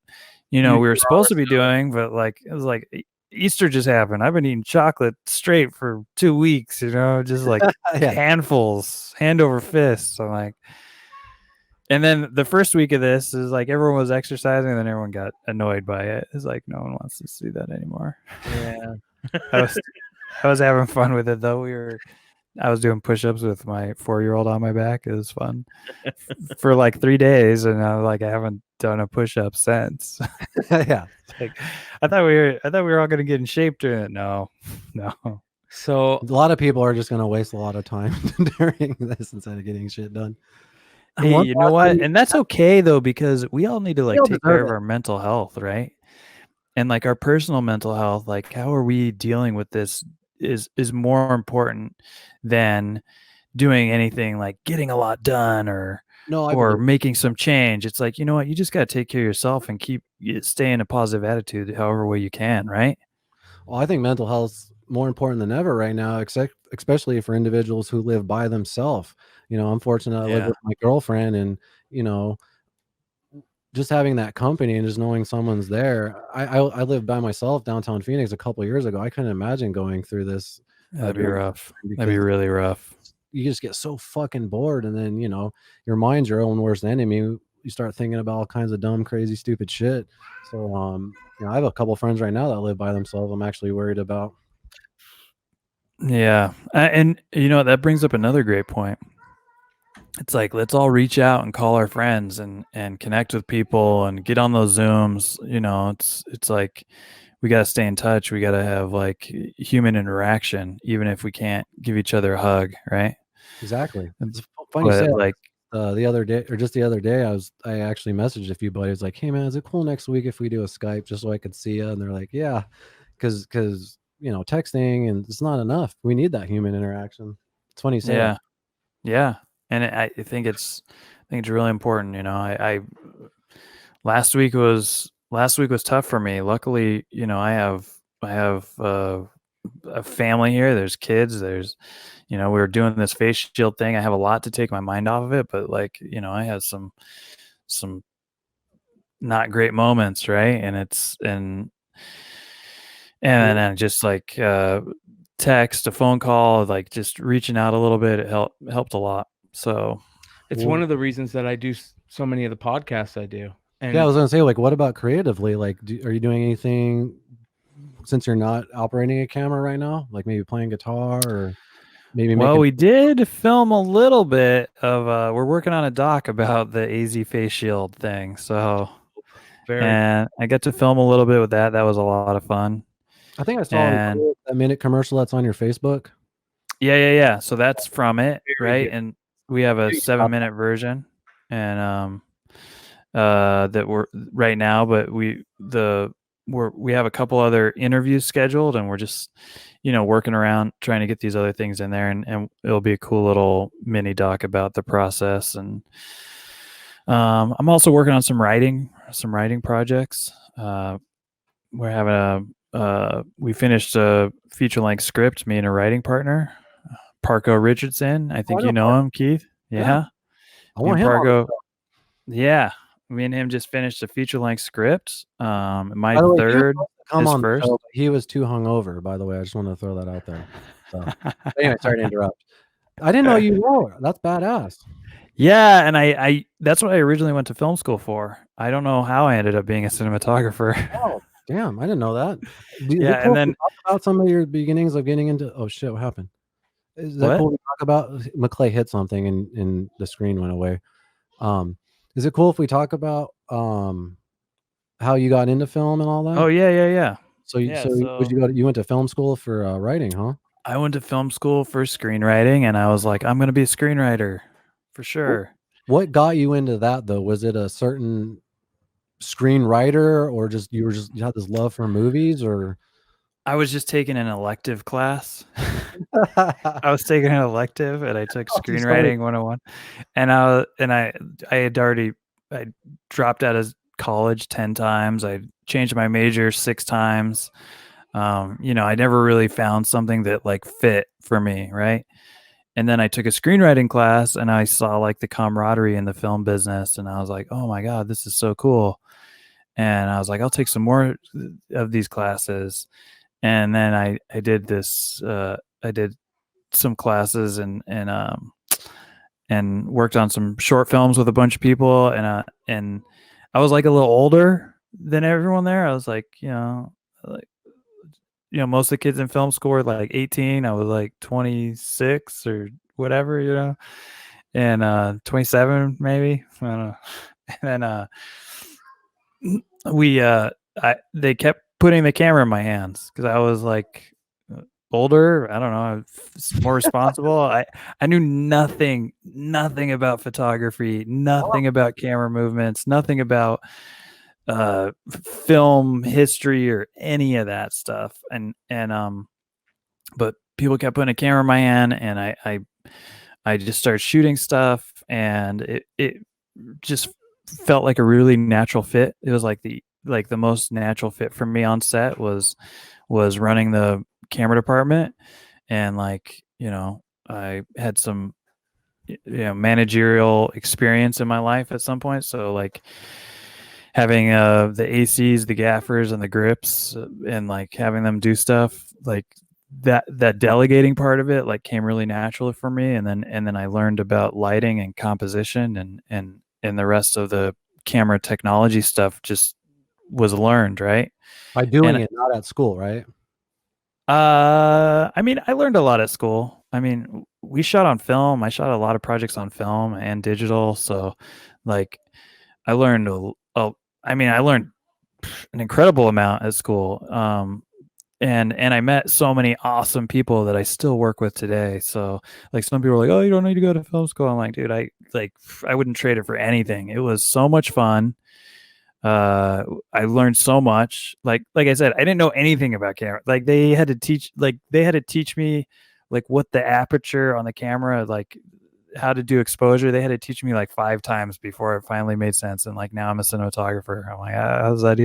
you know, we were supposed to be doing, but like it was like Easter just happened. I've been eating chocolate straight for 2 weeks, you know, just like handfuls, hand over fist. I'm like, and then the first week of this is like everyone was exercising, and then everyone got annoyed by it. It's like no one wants to see that anymore. Yeah. I was having fun with it though. I was doing push-ups with my 4-year-old on my back. It was fun for like 3 days, and I haven't done a push-up since. Yeah, like I thought we were all gonna get in shape doing it. No. So a lot of people are just gonna waste a lot of time during this instead of getting shit done. Hey, you know what? And that's okay though, because we all need to like take care of our mental health, right? And like our personal mental health, like how are we dealing with this is more important than doing anything like getting a lot done or making some change. It's like, you know what, you just got to take care of yourself and stay in a positive attitude however way you can, right? Well, I think mental health's more important than ever right now, especially for individuals who live by themselves. You know, I'm fortunate I live with my girlfriend, and you know, just having that company and just knowing someone's there. I lived by myself downtown Phoenix a couple of years ago. I couldn't imagine going through this. That'd be rough. That'd be really rough. You just get so fucking bored, and then, you know, your mind's your own worst enemy. You start thinking about all kinds of dumb, crazy, stupid shit. So, you know, I have a couple friends right now that live by themselves. I'm actually worried about. Yeah. And you know, that brings up another great point. It's like, let's all reach out and call our friends and connect with people and get on those Zooms. You know, it's like, we got to stay in touch. We got to have like human interaction, even if we can't give each other a hug. Right. Exactly. It's funny you say like the other day, or just the other day, I actually messaged a few buddies like, hey man, is it cool next week if we do a Skype just so I could see you? And they're like, yeah, because you know, texting and it's not enough. We need that human interaction. It's funny you say that. Yeah. And I think it's really important. You know, I last week was tough for me. Luckily, you know, I have a family here. There's kids. There's, you know, we were doing this face shield thing. I have a lot to take my mind off of it, but like, you know, I had some not great moments, right? And then just like text, a phone call, like just reaching out a little bit, it helped a lot. So it's one of the reasons that I do so many of the podcasts I do. And yeah, I was gonna say, like, what about creatively? Like, are you doing anything since you're not operating a camera right now? Like maybe playing guitar or maybe we did film a little bit of we're working on a doc about the AZ face shield thing. So and I got to film a little bit with that. That was a lot of fun. I think I saw that minute commercial that's on your Facebook. Yeah. So that's from it, right? And we have a 7-minute version, and that we're right now, but we have a couple other interviews scheduled, and we're just, you know, working around trying to get these other things in there, and it'll be a cool little mini doc about the process. And I'm also working on some writing projects. We're having we finished a feature-length script, me and a writing partner, Parko Richardson. I think you know him, Keith. Yeah. I want him on. Yeah, me and him just finished a feature-length script. My third, his first. He was too hungover, by the way. I just want to throw that out there. So anyway, sorry to interrupt. I didn't know you wrote. That's badass. Yeah, and I that's what I originally went to film school for. I don't know how I ended up being a cinematographer. Oh, damn, I didn't know that. Yeah, and then talk about some of your beginnings of getting into. Oh shit, what happened? Is that cool to talk about? McClay hit something and the screen went away. Is it cool if we talk about how you got into film and all that? Oh yeah. So you went to film school for writing, huh? I went to film school for screenwriting, and I was like, I'm gonna be a screenwriter for sure. What got you into that though? Was it a certain screenwriter, or just you had this love for movies, or? I was just taking an elective class. I was taking an elective, and I took screenwriting 101, and I dropped out of college 10 times. I changed my major 6 times. I never really found something that like fit for me, right? And then I took a screenwriting class, and I saw like the camaraderie in the film business, and I was like, oh my God, this is so cool. And I was like, I'll take some more of these classes. And then I did this. I did some classes and worked on some short films with a bunch of people. And I was like a little older than everyone there. I was like, most of the kids in film school were like 18. I was like 26 or whatever, and 27 maybe. I don't know. And then they kept putting the camera in my hands because I was like older. I don't know, more responsible. I knew nothing about photography, nothing about camera movements, nothing about film history or any of that stuff. But people kept putting a camera in my hand, and I just started shooting stuff, and it just felt like a really natural fit. It was like the most natural fit for me on set was running the camera department, and I had some managerial experience in my life at some point, so like having the ACs, the gaffers, and the grips, and like having them do stuff like that delegating part of it like came really naturally for me. And then I learned about lighting and composition, and the rest of the camera technology stuff just was learned, right? By doing it, not at school, right? I mean, I learned a lot at school. I mean, we shot on film. I shot a lot of projects on film and digital. So like I learned I learned an incredible amount at school. And I met so many awesome people that I still work with today. So like some people are like, oh, you don't need to go to film school. I'm like, dude, I wouldn't trade it for anything. It was so much fun. I learned so much. Like I said, I didn't know anything about camera. Like they had to teach me like what the aperture on the camera, like how to do exposure. They had to teach me like 5 times before it finally made sense. And like now I'm a cinematographer. I'm like, how's that?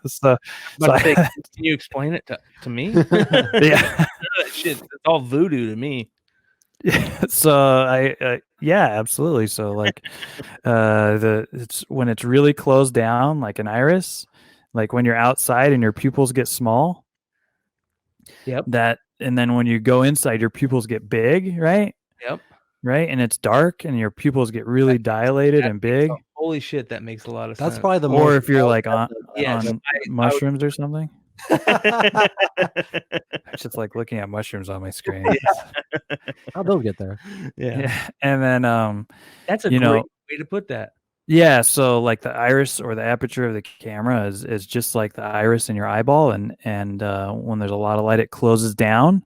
So can you explain it to me? Yeah, that shit, it's all voodoo to me. So yeah, absolutely. So like it's when it's really closed down, like an iris, like when you're outside and your pupils get small. Yep. And then when you go inside, your pupils get big, right? Yep. Right, and it's dark, and your pupils get really dilated and big. Holy shit, that makes a lot of sense. That's probably the or most. If you're like on mushrooms or something. It's just like looking at mushrooms on my screen. How they'll get there. Yeah. And then that's a great way to put that. Yeah, so like the iris or the aperture of the camera is just like the iris in your eyeball, and when there's a lot of light, it closes down.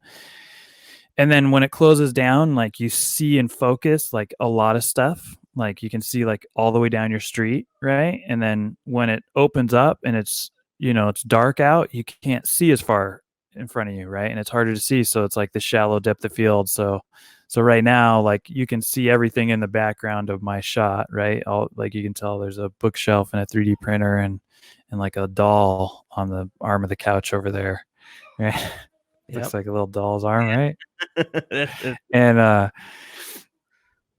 And then when it closes down, like you see in focus like a lot of stuff. Like you can see like all the way down your street, right? And then when it opens up and it's dark out, you can't see as far in front of you, right? And it's harder to see, so it's like the shallow depth of field. So right now, like you can see everything in the background of my shot, right? Like you can tell there's a bookshelf and a 3D printer and like a doll on the arm of the couch over there, right? Yep. Looks like a little doll's arm, right? And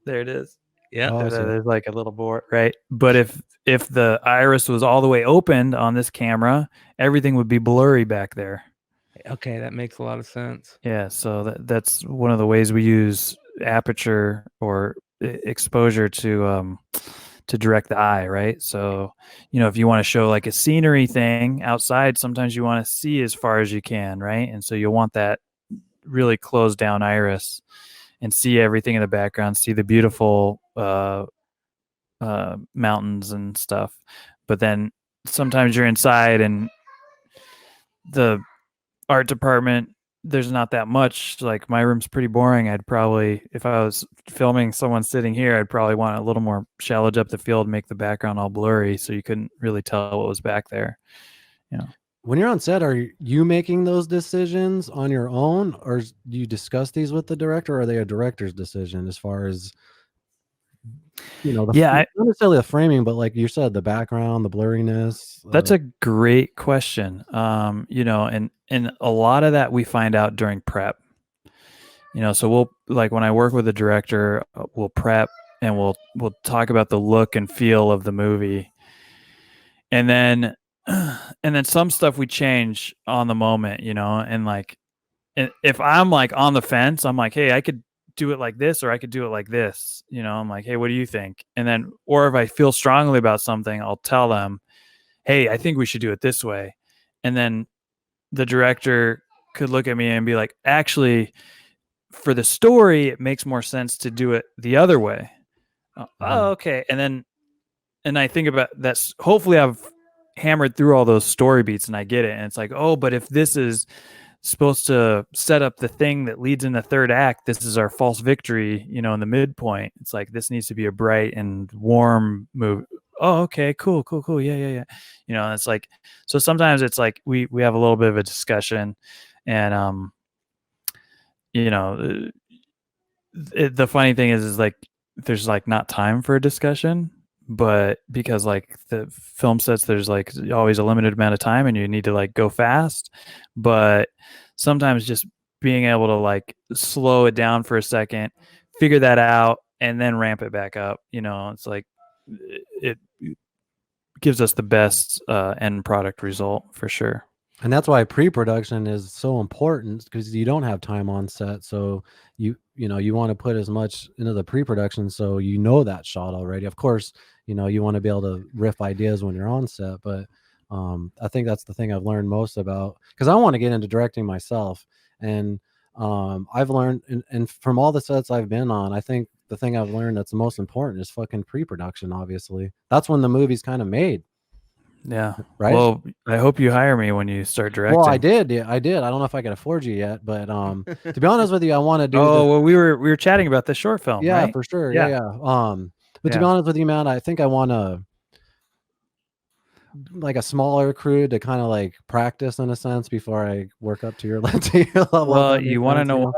there it is. Yeah, there's like a little board, right? But if the iris was all the way opened on this camera, everything would be blurry back there. Okay, that makes a lot of sense. Yeah, so that's one of the ways we use aperture or exposure to direct the eye, right? So, if you want to show like a scenery thing outside, sometimes you want to see as far as you can, right? And so you'll want that really closed down iris and see everything in the background, see the beautiful mountains and stuff. But then sometimes you're inside and the art department, there's not that much. Like my room's pretty boring. I'd probably, if I was filming someone sitting here, I'd probably want a little more shallow depth of field, make the background all blurry so you couldn't really tell what was back there. When you're on set, are you making those decisions on your own, or do you discuss these with the director, or are they a director's decision as far as, not necessarily the framing, but like you said, the background, the blurriness? That's a great question. And a lot of that we find out during prep. So we'll, like, when I work with a director, we'll prep and we'll talk about the look and feel of the movie. And then some stuff we change on the moment, and like, if I'm like on the fence, I'm like, hey, I could do it like this, or I could do it like this. I'm like, hey, what do you think? And then, or if I feel strongly about something, I'll tell them, hey, I think we should do it this way. And then the director could look at me and be like, actually, for the story, it makes more sense to do it the other way. Oh, okay. And I think about that. Hopefully I've hammered through all those story beats and I get it. And it's like, oh, but if this is supposed to set up the thing that leads in the third act, this is our false victory, in the midpoint. It's like, this needs to be a bright and warm move. Oh, okay, cool. Yeah. It's like, so sometimes it's like we have a little bit of a discussion, and the funny thing is like there's like not time for a discussion, but because like the film sets, there's like always a limited amount of time and you need to like go fast. But sometimes just being able to like slow it down for a second, figure that out, and then ramp it back up, it's like it gives us the best end product result for sure. And that's why pre-production is so important, because you don't have time on set. So you want to put as much into the pre-production so that shot already. Of course, you want to be able to riff ideas when you're on set, but I think that's the thing I've learned most about, because I want to get into directing myself. And I've learned, and from all the sets I've been on, I think the thing I've learned that's the most important is fucking pre-production. Obviously, that's when the movie's kind of made. Yeah. Right. Well, I hope you hire me when you start directing. Well, I did. Yeah, I did. I don't know if I can afford you yet, but to be honest with you, I want to do. Well, we were chatting about the short film. Yeah, right? for sure. Yeah. But to be honest with you, man, I think I want to like a smaller crew to kind of like practice in a sense before I work up to your level. Well, you want to know what?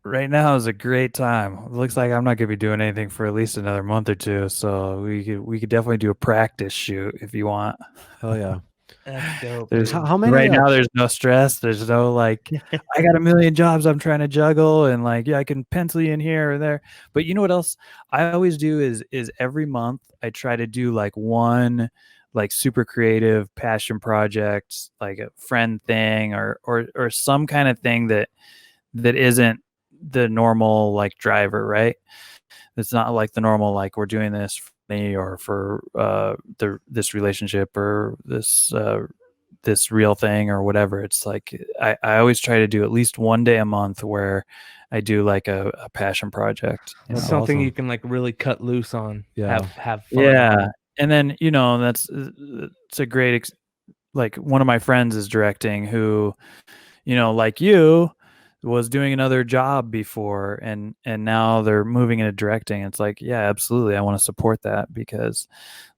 Right now is a great time. It looks like I'm not going to be doing anything for at least another month or two, so we could definitely do a practice shoot if you want. Oh yeah. That's dope. There's how many right now? There's no stress. There's no like, I got a million jobs I'm trying to juggle, and like, yeah, I can pencil you in here or there. But you know what else I always do is every month I try to do like one like super creative passion project, like a friend thing or some kind of thing that isn't the normal like driver, right? It's not like the normal like we're doing this for me or for this relationship or this real thing or whatever. It's like I always try to do at least one day a month where I do like a passion project. That's something awesome. You can like really cut loose on. Yeah. Have fun. Yeah. And then, it's a great like one of my friends is directing who, like you, was doing another job before and now they're moving into directing. It's like, yeah, absolutely. I want to support that because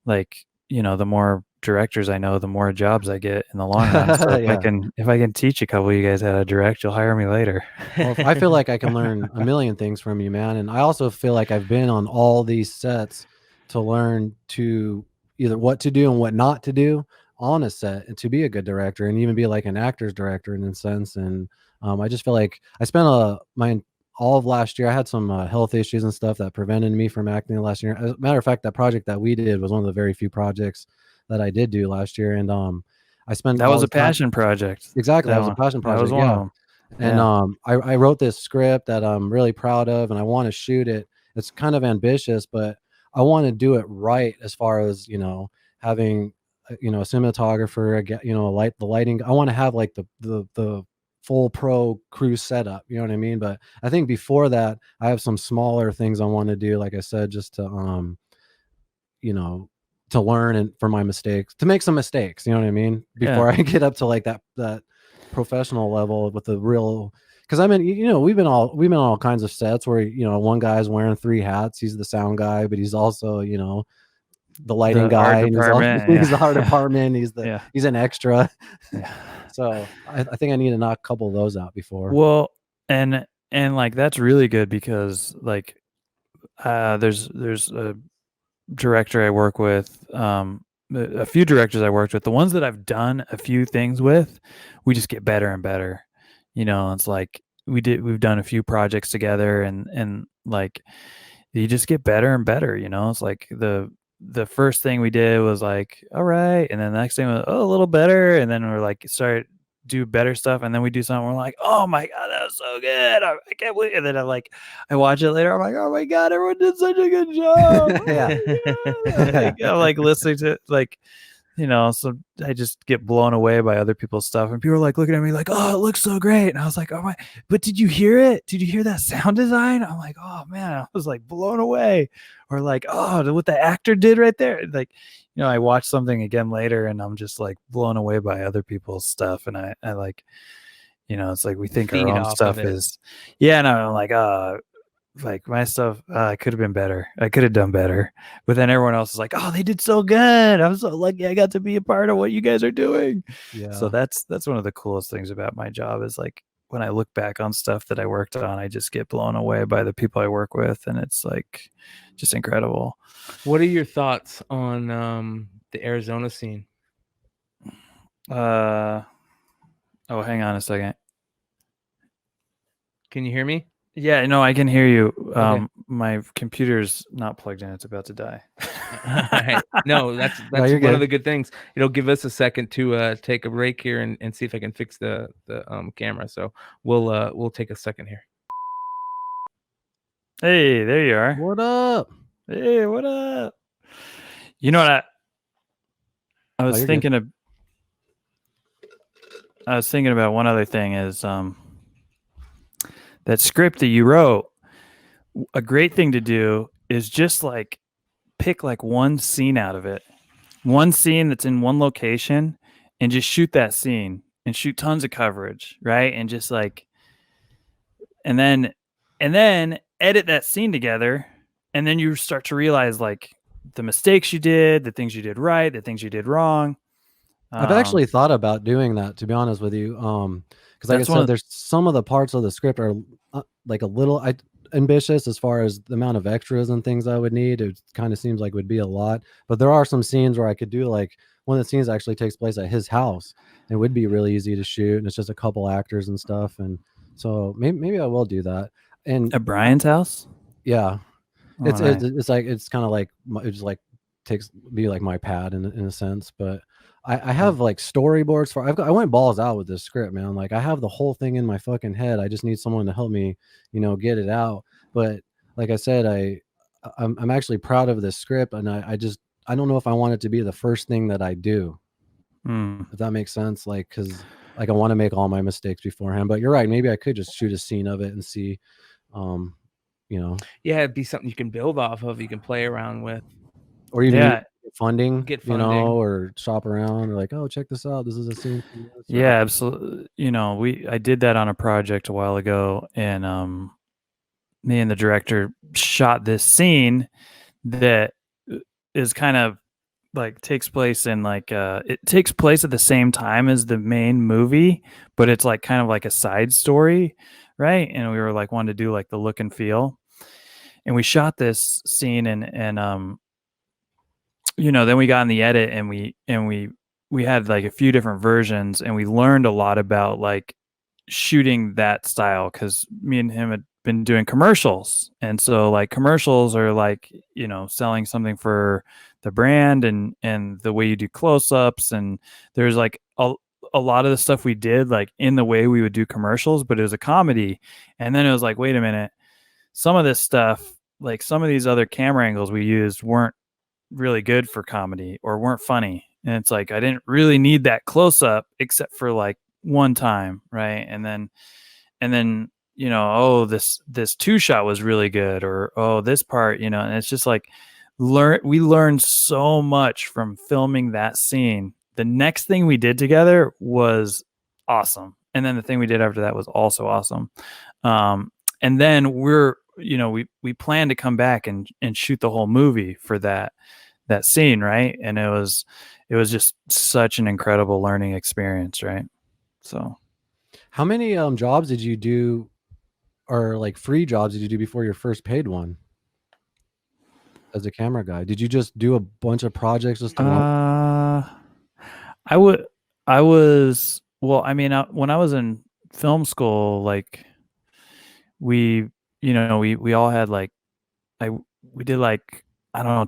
like, the more directors I know, the more jobs I get in the long run. So Yeah. if I can teach a couple of you guys how to direct, you'll hire me later. Well, I feel like I can learn a million things from you, man. And I also feel like I've been on all these sets to learn to either what to do and what not to do on a set and to be a good director and even be like an actor's director in a sense. And I just feel like I spent all of last year. I had some health issues and stuff that prevented me from acting last year. As a matter of fact, that project that we did was one of the very few projects that I did do last year. And I spent that was a passion project. Exactly. That was a passion project. That was one of them. And I wrote this script that I'm really proud of and I want to shoot it. It's kind of ambitious, but I want to do it right as far as, having, a cinematographer, the lighting. I want to have like the full pro crew setup, you know what I mean? But I think before that, I have some smaller things I want to do, like I said, just to, to learn and for my mistakes, to make some mistakes, you know what I mean? Before I get up to like that professional level with the real, because I mean, we've been on all kinds of sets where, one guy's wearing 3 hats. He's the sound guy, but he's also, the lighting guy, and he's the art yeah. department. He's an extra. Yeah. So I think I need to knock a couple of those out before. Well, and like that's really good because like there's a director I work with, a few directors I worked with. The ones that I've done a few things with, we just get better and better. You know, it's like we've done a few projects together, and like you just get better and better. You know, it's like the first thing we did was like, all right, and then the next thing was a little better, and then we're like start do better stuff, and then we do something, we're like, oh my god, that was so good, I can't believe it. And then I watch it later, I'm like, oh my god, everyone did such a good job. I'm like listening to it, like, you know, so I just get blown away by other people's stuff, and people are like looking at me like, oh, it looks so great, and I was like, oh my, but did you hear it? Did you hear that sound design? I'm like, oh man, I was like blown away. Or like, oh, what the actor did right there. Like, you know, I watch something again later and I'm just like blown away by other people's stuff, and I like, you know, it's like we think our own stuff is, yeah, and I'm like my stuff, I could have been better. I could have done better. But then everyone else is like, oh, they did so good. I'm so lucky I got to be a part of what you guys are doing. Yeah. So that's one of the coolest things about my job is like when I look back on stuff that I worked on, I just get blown away by the people I work with, and it's like just incredible. What are your thoughts on the Arizona scene? Oh, hang on a second. Can you hear me? Yeah, no, I can hear you. Okay. My computer's not plugged in. It's about to die. Right. No, that's no, one of the good things. It'll give us a second to take a break here and see if I can fix the camera. So we'll take a second here. Hey, there you are. What up? Hey, what up? You know what I was thinking of. I was thinking about one other thing is that script that you wrote. A great thing to do is just like pick like one scene out of it, one scene that's in one location, and just shoot that scene and shoot tons of coverage, right? And just like, and then edit that scene together, and then you start to realize like the mistakes you did, the things you did right, the things you did wrong. I've actually thought about doing that, to be honest with you, because like I said, there's some of the parts of the script are like a little ambitious as far as the amount of extras and things I would need. It kind of seems like it would be a lot, but there are some scenes where I could do, like one of the scenes actually takes place at his house. It would be really easy to shoot, and it's just a couple actors and stuff, and so maybe I will do that. And at Brian's house, yeah, it's like it's kind of like it just like be like my pad in a sense, but I have like storyboards for I went balls out with this script, man. Like I have the whole thing in my fucking head. I just need someone to help me, you know, get it out. But like I said, I'm actually proud of this script, and I don't know if I want it to be the first thing that I do. If that makes sense, like because like I want to make all my mistakes beforehand. But you're right. Maybe I could just shoot a scene of it and see, you know. Yeah, it'd be something you can build off of. You can play around with, or even get funding, you know, or shop around, or like, oh, check this out, this is a scene. Yeah, absolutely. You know, I did that on a project a while ago, and me and the director shot this scene that is kind of like takes place in like it takes place at the same time as the main movie, but it's like kind of like a side story, right? And we were like wanting to do like the look and feel, and we shot this scene, and you know, then we got in the edit, and we had like a few different versions, and we learned a lot about like shooting that style, because me and him had been doing commercials, and so like commercials are like, you know, selling something for the brand, and the way you do close-ups, and there's like a lot of the stuff we did like in the way we would do commercials, but it was a comedy. And then it was like, wait a minute, some of this stuff, like some of these other camera angles we used weren't really good for comedy or weren't funny, and it's like I didn't really need that close-up except for like one time, right? And then you know, oh, this two shot was really good, or oh, this part, you know. And it's just like we learned so much from filming that scene. The next thing we did together was awesome, and then the thing we did after that was also awesome. And then we plan to come back and shoot the whole movie for that that scene, right? And it was just such an incredible learning experience, right? So how many jobs did you do, or like free jobs did you do before your first paid one as a camera guy? Did you just do a bunch of projects just to learn? I was, well, I mean, when I was in film school, like we all had like, we did like, I don't know,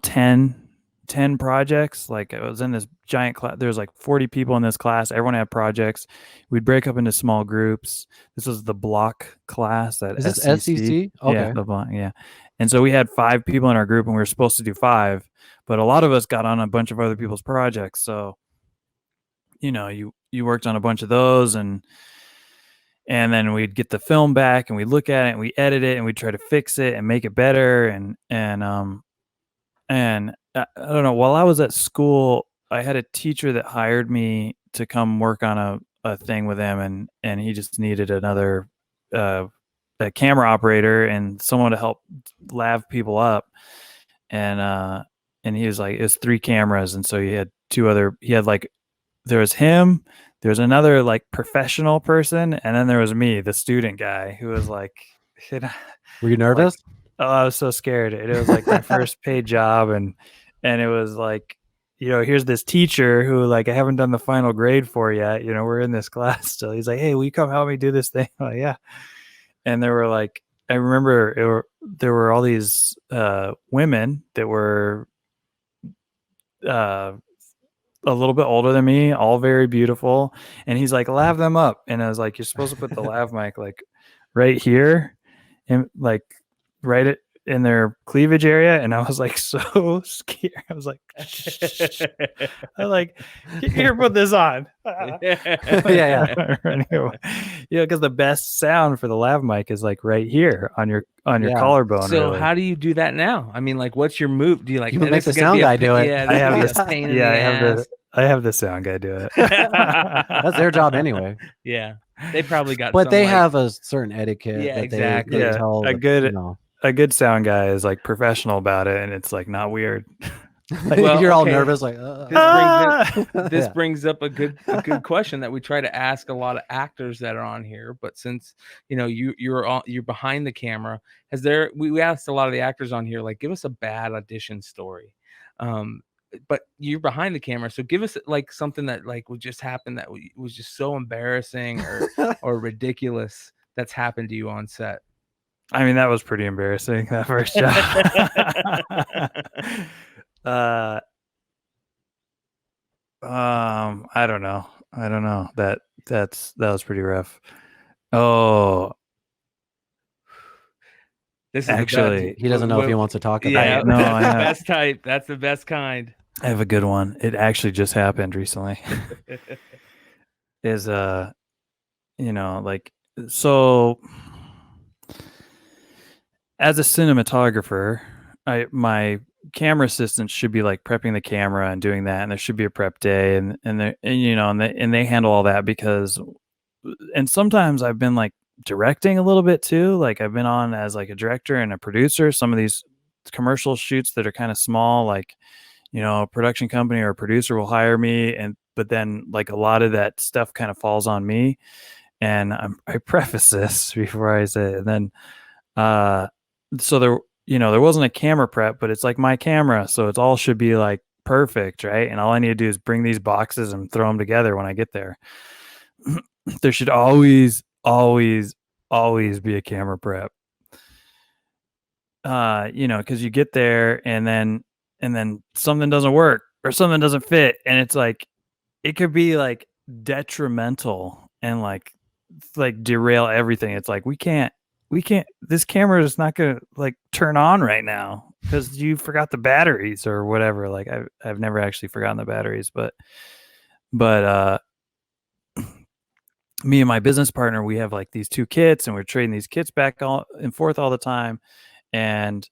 10 projects. Like I was in this giant class. There was like 40 people in this class. Everyone had projects. We'd break up into small groups. This was the block class at Is this SCC. SCC? Yeah, Okay. the block, yeah. And so we had 5 people in our group and we were supposed to do 5, but a lot of us got on a bunch of other people's projects. So, you worked on a bunch of those, and then we'd get the film back and we'd look at it and we edit it and we'd try to fix it and make it better. And I don't know, while I was at school, I had a teacher that hired me to come work on a thing with him, and he just needed another a camera operator and someone to help lav people up. And he was like, it was 3 cameras, and so he had like, there was him, there was another like professional person, and then there was me, the student guy, who was like, were you nervous? Like, oh, I was so scared. It was like my first paid job, and it was like, here's this teacher who, like, I haven't done the final grade for yet. We're in this class still. He's like, hey, will you come help me do this thing? I'm like, yeah. And there were like, I remember there were all these women that were a little bit older than me, all very beautiful. And he's like, lav them up. And I was like, you're supposed to put the lav mic like right here, and like right in their cleavage area. And I was like so scared. I was like, shh. I like, here, put this on. Yeah. Because the best sound for the lav mic is like right here on your collarbone. So really. how do you do that now? I mean, like, what's your move? Do you like, you make the sound guy do it? Yeah, I have this pain in the ass. I have the sound guy do it. That's their job anyway. Yeah, they probably got. But they have a certain etiquette. Yeah, that exactly. They tell A good sound guy is like professional about it, and it's like not weird. Well, you're all nervous, like this brings up a good question that we try to ask a lot of actors that are on here. But since you're behind the camera, we asked a lot of the actors on here, like, give us a bad audition story. But you're behind the camera, so give us like something that like would just happen that was just so embarrassing or ridiculous that's happened to you on set. I mean, that was pretty embarrassing, that first job. I don't know. That was pretty rough. Oh, this is actually, he doesn't know if he wants to talk about it. No, that's the best type. That's the best kind. I have a good one. It actually just happened recently. Is like, so as a cinematographer, my camera assistants should be like prepping the camera and doing that, and there should be a prep day, and they handle all that, because, and sometimes I've been like directing a little bit too. Like I've been on as like a director and a producer. Some of these commercial shoots that are kind of small, like, a production company or a producer will hire me, but then like a lot of that stuff kind of falls on me. And I preface this before I say it. And then, so there wasn't a camera prep, but it's like my camera, so it all should be like perfect, right? And all I need to do is bring these boxes and throw them together when I get there. There should always be a camera prep. Because you get there and then something doesn't work or something doesn't fit, and it's like, it could be like detrimental and like derail everything. It's like, we can't, this camera is not gonna like turn on right now because you forgot the batteries or whatever. Like I've never actually forgotten the batteries, but me and my business partner, we have like these 2 kits, and we're trading these kits back and forth all the time. And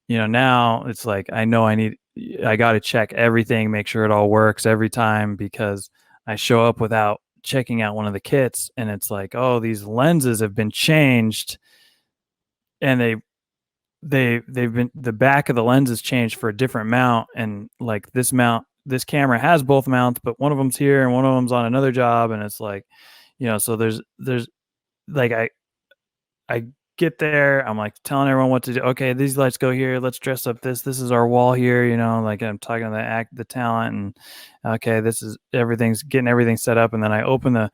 now it's like, I got to check everything, make sure it all works every time, because I show up without checking out one of the kits, and it's like, oh, these lenses have been changed, and they've been, the back of the lens has changed for a different mount, and like this camera has both mounts, but one of them's here and one of them's on another job, and it's like, so there's like I get there, I'm like telling everyone what to do. Okay, these lights go here. Let's dress up this. This is our wall here. Like I'm talking to the talent, and okay, this is getting everything set up, and then I open the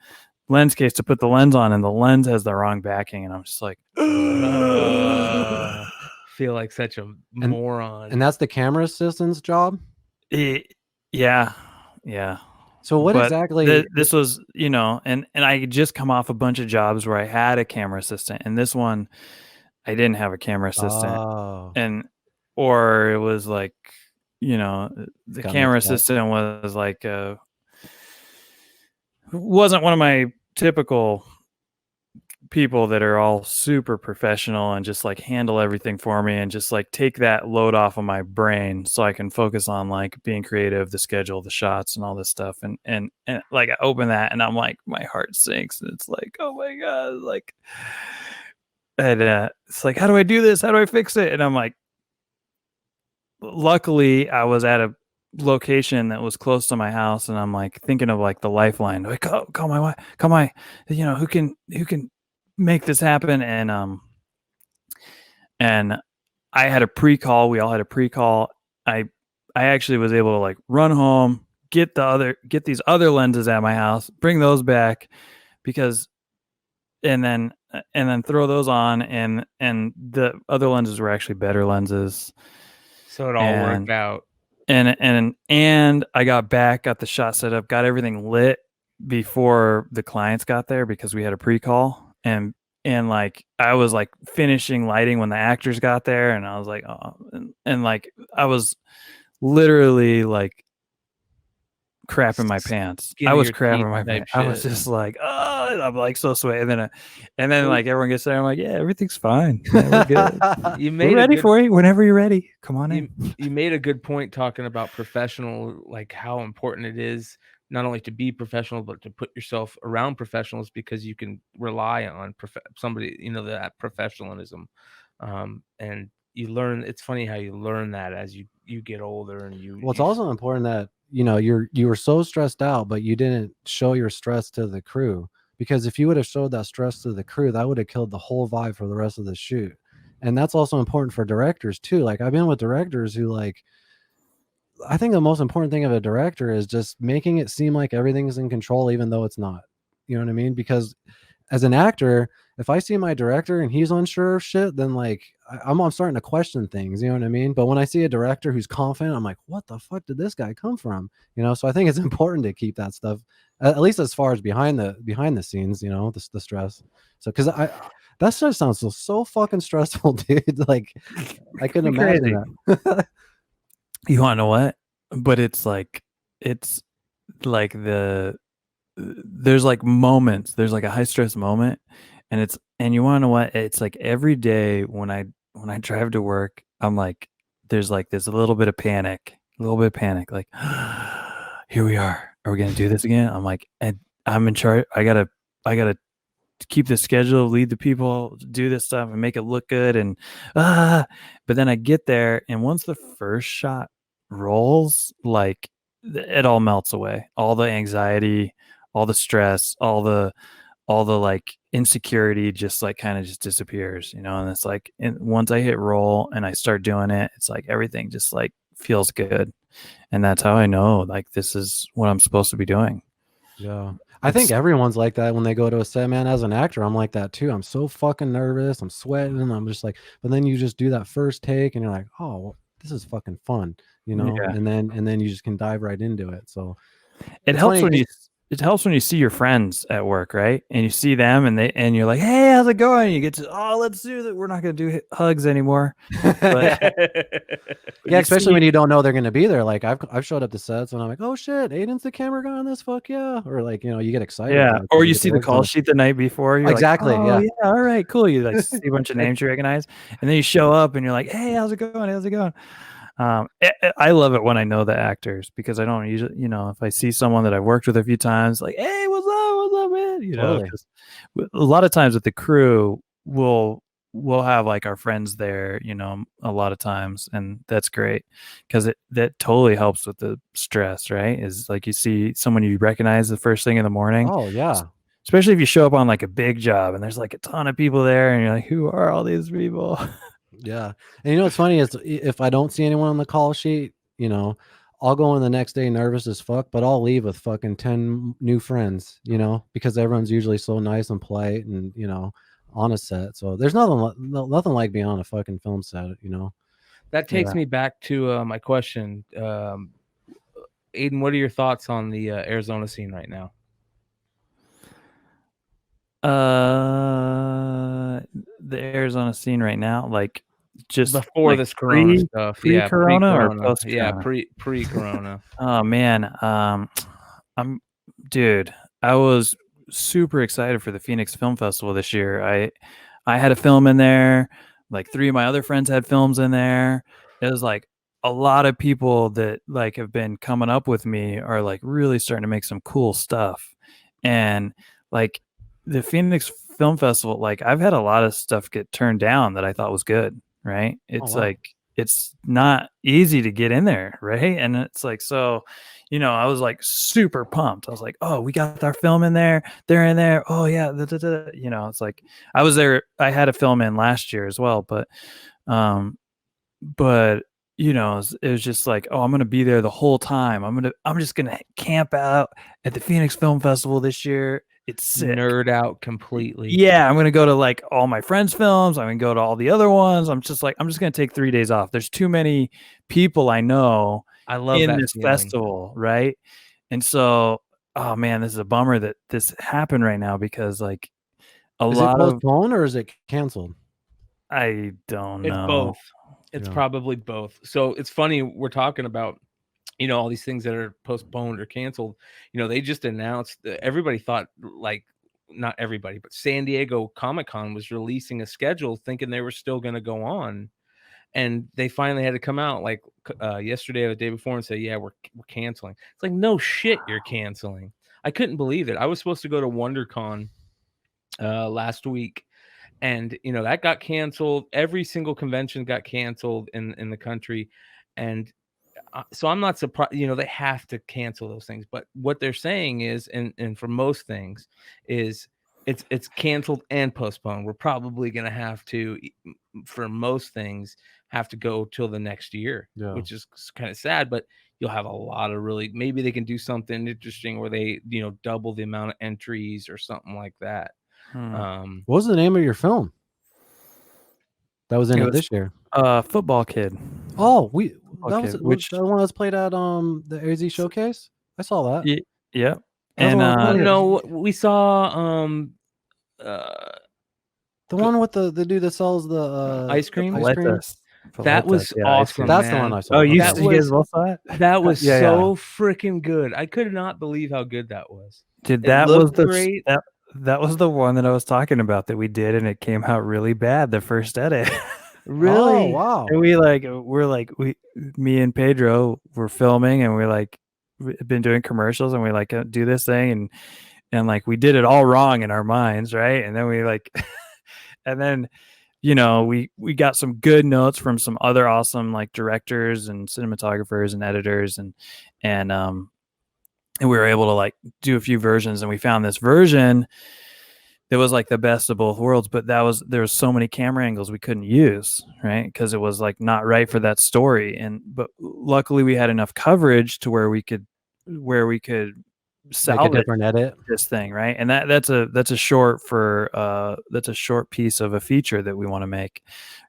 lens case to put the lens on, and the lens has the wrong backing, and I'm just like, feel like such a moron. And that's the camera assistant's job. Yeah. So what exactly? This was, and I had just come off a bunch of jobs where I had a camera assistant, and this one I didn't have a camera assistant, or it was like, the camera assistant was like, wasn't one of my typical people that are all super professional and just like handle everything for me and just like take that load off of my brain so I can focus on like being creative, the schedule, the shots, and all this stuff. And like I open that and I'm like, my heart sinks. And it's like, oh my God, like, and it's like, how do I do this? How do I fix it? And I'm like, luckily I was at a location that was close to my house, and I'm like thinking of like the lifeline. Like, call my wife, who can make this happen. And I had a pre-call. We all had a pre-call. I actually was able to like run home, get these other lenses at my house, bring those back, and then throw those on, and the other lenses were actually better lenses. So it all worked out. And I got the shot set up, got everything lit before the clients got there because we had a pre-call, and like I was like finishing lighting when the actors got there, and I was like, oh, and like I was literally like crapping my pants. I was crapping my pants. I was just like, oh, I'm like so sweaty. And then like everyone gets there, I'm like, yeah, everything's fine. Yeah, we're good. We're ready for you whenever you're ready. Come on in. You made a good point talking about professional, like how important it is not only to be professional, but to put yourself around professionals, because you can rely on somebody, that professionalism. And you learn, it's funny how you learn that as you get older, and it's also important that, you were so stressed out, but you didn't show your stress to the crew, because if you would have showed that stress to the crew, that would have killed the whole vibe for the rest of the shoot. And that's also important for directors too. Like I've been with directors who like, I think the most important thing of a director is just making it seem like everything's in control, even though it's not. You know what I mean? Because as an actor, if I see my director and he's unsure of shit, then like I'm starting to question things. You know what I mean? But when I see a director who's confident, I'm like, what the fuck did this guy come from? So I think it's important to keep that stuff, at least as far as behind the scenes. The stress. So because that stuff sounds so fucking stressful, dude. Like I couldn't imagine that. You want to know what? But it's like there's like moments, there's like a high stress moment, and you want to know what? It's like every day when I drive to work, I'm like, there's like this little bit of panic, like, here we are we going to do this again? I'm like, and I'm in charge. I gotta keep the schedule, lead the people, do this stuff and make it look good. And but then I get there, and once the first shot rolls, like it all melts away. All the anxiety, all the stress, all the like insecurity just like kind of just disappears, and it's like, and once I hit roll and I start doing it, it's like everything just like feels good. And that's how I know like this is what I'm supposed to be doing. Yeah. I think everyone's like that when they go to a set, man. As an actor, I'm like that too. I'm so fucking nervous. I'm sweating. I'm just like, but then you just do that first take and you're like, oh, well, this is fucking fun, Yeah. And then you just can dive right into it. So it helps when you see your friends at work, right? And you see them and you're like, hey, how's it going? You get to, let's do that. We're not going to do hugs anymore. But, yeah, especially when you don't know they're going to be there. Like I've showed up to sets and I'm like, oh shit, Aiden's the camera guy on this. Fuck yeah. Or like, you get excited. Yeah. Or you see the call sheet the night before. You're exactly. Like, yeah. All right, cool. You like see a bunch of names you recognize, and then you show up and you're like, hey, how's it going? How's it going? I love it when I know the actors, because I don't usually, if I see someone that I've worked with a few times, like, hey, what's up, man? Totally. A lot of times with the crew, we'll we'll have like our friends there, you know, a lot of times, and that's great because that totally helps with the stress, right? Is like you see someone you recognize the first thing in the morning. Oh yeah. Especially if you show up on like a big job and there's like a ton of people there and you're like, who are all these people? Yeah. And you know what's funny is if I don't see anyone on the call sheet, you know, I'll go in the next day nervous as fuck, but I'll leave with fucking 10 new friends, you know, because everyone's usually so nice and polite and, you know, on a set. So there's nothing like being on a fucking film set, you know. That takes me back to my question. Aiden, what are your thoughts on the Arizona scene right now? The Arizona scene right now, like just before like this Corona stuff, pre-Corona or post-Corona? Yeah, pre-Corona. Oh man, dude, I was super excited for the Phoenix Film Festival this year. I had a film in there. Like 3 of my other friends had films in there. It was like a lot of people that like have been coming up with me are like really starting to make some cool stuff. And like the Phoenix Film Festival, like I've had a lot of stuff get turned down that I thought was good, right? It's wow. like it's not easy to get in there, right? And it's like, so, you know, I was like super pumped. I was like, oh, we got our film in there. They're in there. Oh yeah. You know, it's like I was there. I had a film in last year as well, but you know, it was just like, oh, I'm going to be there the whole time. I'm just going to camp out at the Phoenix Film Festival this year. It's sick. Nerd out completely. Yeah, I'm going to go to like all my friends' films. I'm going to go to all the other ones. I'm just going to take 3 days off. There's too many people I know in this festival, right? And so, oh man, this is a bummer that this happened right now because like is it postponed or is it canceled? I don't know. It's both. It's probably both. So it's funny we're talking about, you know, all these things that are postponed or canceled. You know, they just announced that everybody thought, like, not everybody, but San Diego Comic-Con was releasing a schedule thinking they were still going to go on. And they finally had to come out like yesterday or the day before and say, yeah, we're canceling. It's like, no shit, you're canceling. I couldn't believe it. I was supposed to go to WonderCon last week. And, you know, that got canceled. Every single convention got canceled in the country. And so I'm not surprised, you know, they have to cancel those things. But what they're saying is, and for most things, is it's canceled and postponed. We're probably going to have to, for most things, have to go till the next year, which is kind of sad. But you'll have a lot of maybe they can do something interesting where they, you know, double the amount of entries or something like that. What was the name of your film that was in it this year? Football Kid. Oh, that was the one that was played at the AZ Showcase. I saw that. Yeah. And no, we saw the one with the dude that sells the ice cream. That was awesome. That's the one I saw. Oh, you guys both saw it? That was so freaking good. I could not believe how good that was. Dude, that was great. That was the one that I was talking about that we did, and it came out really bad the first edit. Really? Oh, wow. And me and Pedro were filming, and we've been doing commercials, and we like do this thing, and like we did it all wrong in our minds, right? And then we like, and then, you know, we got some good notes from some other awesome like directors and cinematographers and editors, and we were able to like do a few versions, and we found this version that was like the best of both worlds, but there was so many camera angles we couldn't use, right? Because it was like not right for that story. But luckily we had enough coverage to where we could salvage make a different edit this thing, right? And that's a short piece of a feature that we want to make,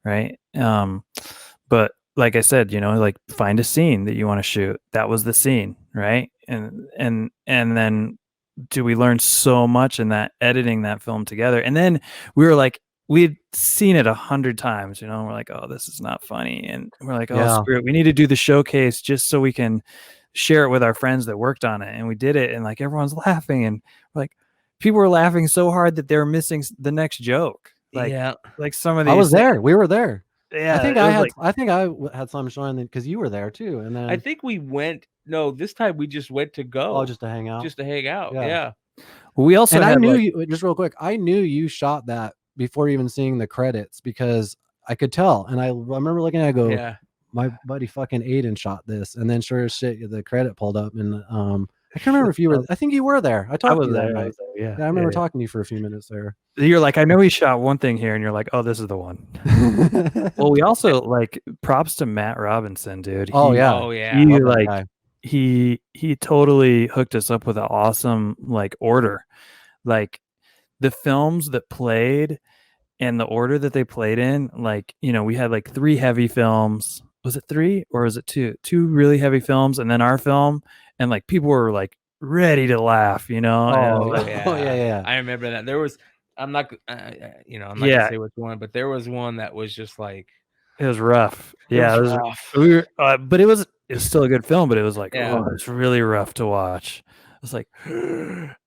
right? But like I said, you know, like find a scene that you want to shoot. That was the scene, right? And then we learned so much in that editing that film together. And then we were like, we had seen it 100 times, you know, and we're like, oh, this is not funny. And we're like, oh, screw it. We need to do the showcase just so we can share it with our friends that worked on it. And we did it. And like, everyone's laughing, and like people were laughing so hard that they were missing the next joke. Like, like some of these. I was there. We were there. Yeah. I think I had some showing because you were there too. And then I think we went. No, this time we just went to go. Oh, just to hang out. Yeah. Well, we also. And I knew you. Just real quick, I knew you shot that before even seeing the credits because I could tell. And I remember looking at it, I go, Yeah. my buddy fucking Aiden shot this. And then sure as shit, the credit pulled up. And I can't remember if you were, I think you were there. I talked to you that night. Yeah, I remember talking to you for a few minutes there. You're like, I know he shot one thing here, and you're like, oh, this is the one. Well, we also like props to Matt Robinson, dude. Oh yeah. He totally hooked us up with an awesome like order. Like the films that played and the order that they played in, like, you know, we had like 3 heavy films. Was it 3 or was it 2? 2 really heavy films and then our film, and like people were like ready to laugh, you know. Yeah. I remember that. There was, I'm not gonna say which one, but there was one that was just like, it was rough. It was rough. We were, but it was still a good film, but it was like, oh, it's really rough to watch. It's like,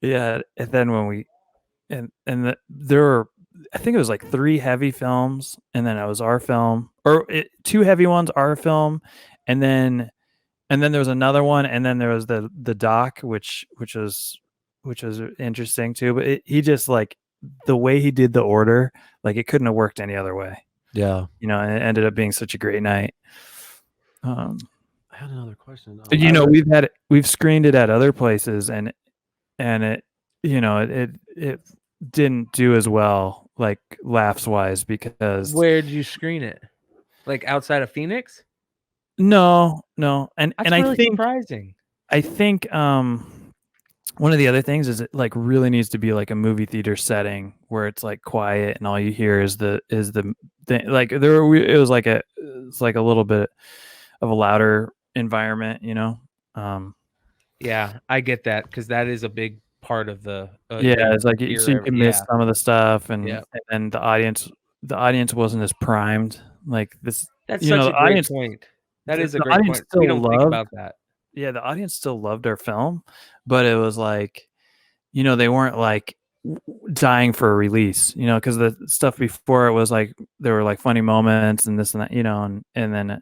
yeah. And then when we, there were, I think it was like 3 heavy films, and then it was our film, or 2 heavy ones, our film, and then there was another one, and then there was the doc, which was interesting too. But he just like the way he did the order, like it couldn't have worked any other way. Yeah, you know, and it ended up being such a great night. I had another question. You know, we've screened it at other places, and it, you know, it didn't do as well, like laughs wise, because where did you screen it? Like outside of Phoenix? No, and that's really I think surprising. I think one of the other things is it like really needs to be like a movie theater setting where it's like quiet and all you hear is the thing. Like it was like a little bit of a louder environment, you know. Yeah, I get that because that is a big part of the it's like you can miss some of the stuff, and the audience wasn't as primed like this. That's such a great point. That is a great point. We don't think about that. Yeah, the audience still loved our film, but it was like, you know, they weren't like dying for a release, you know, because the stuff before it was like there were like funny moments and this and that, you know, and then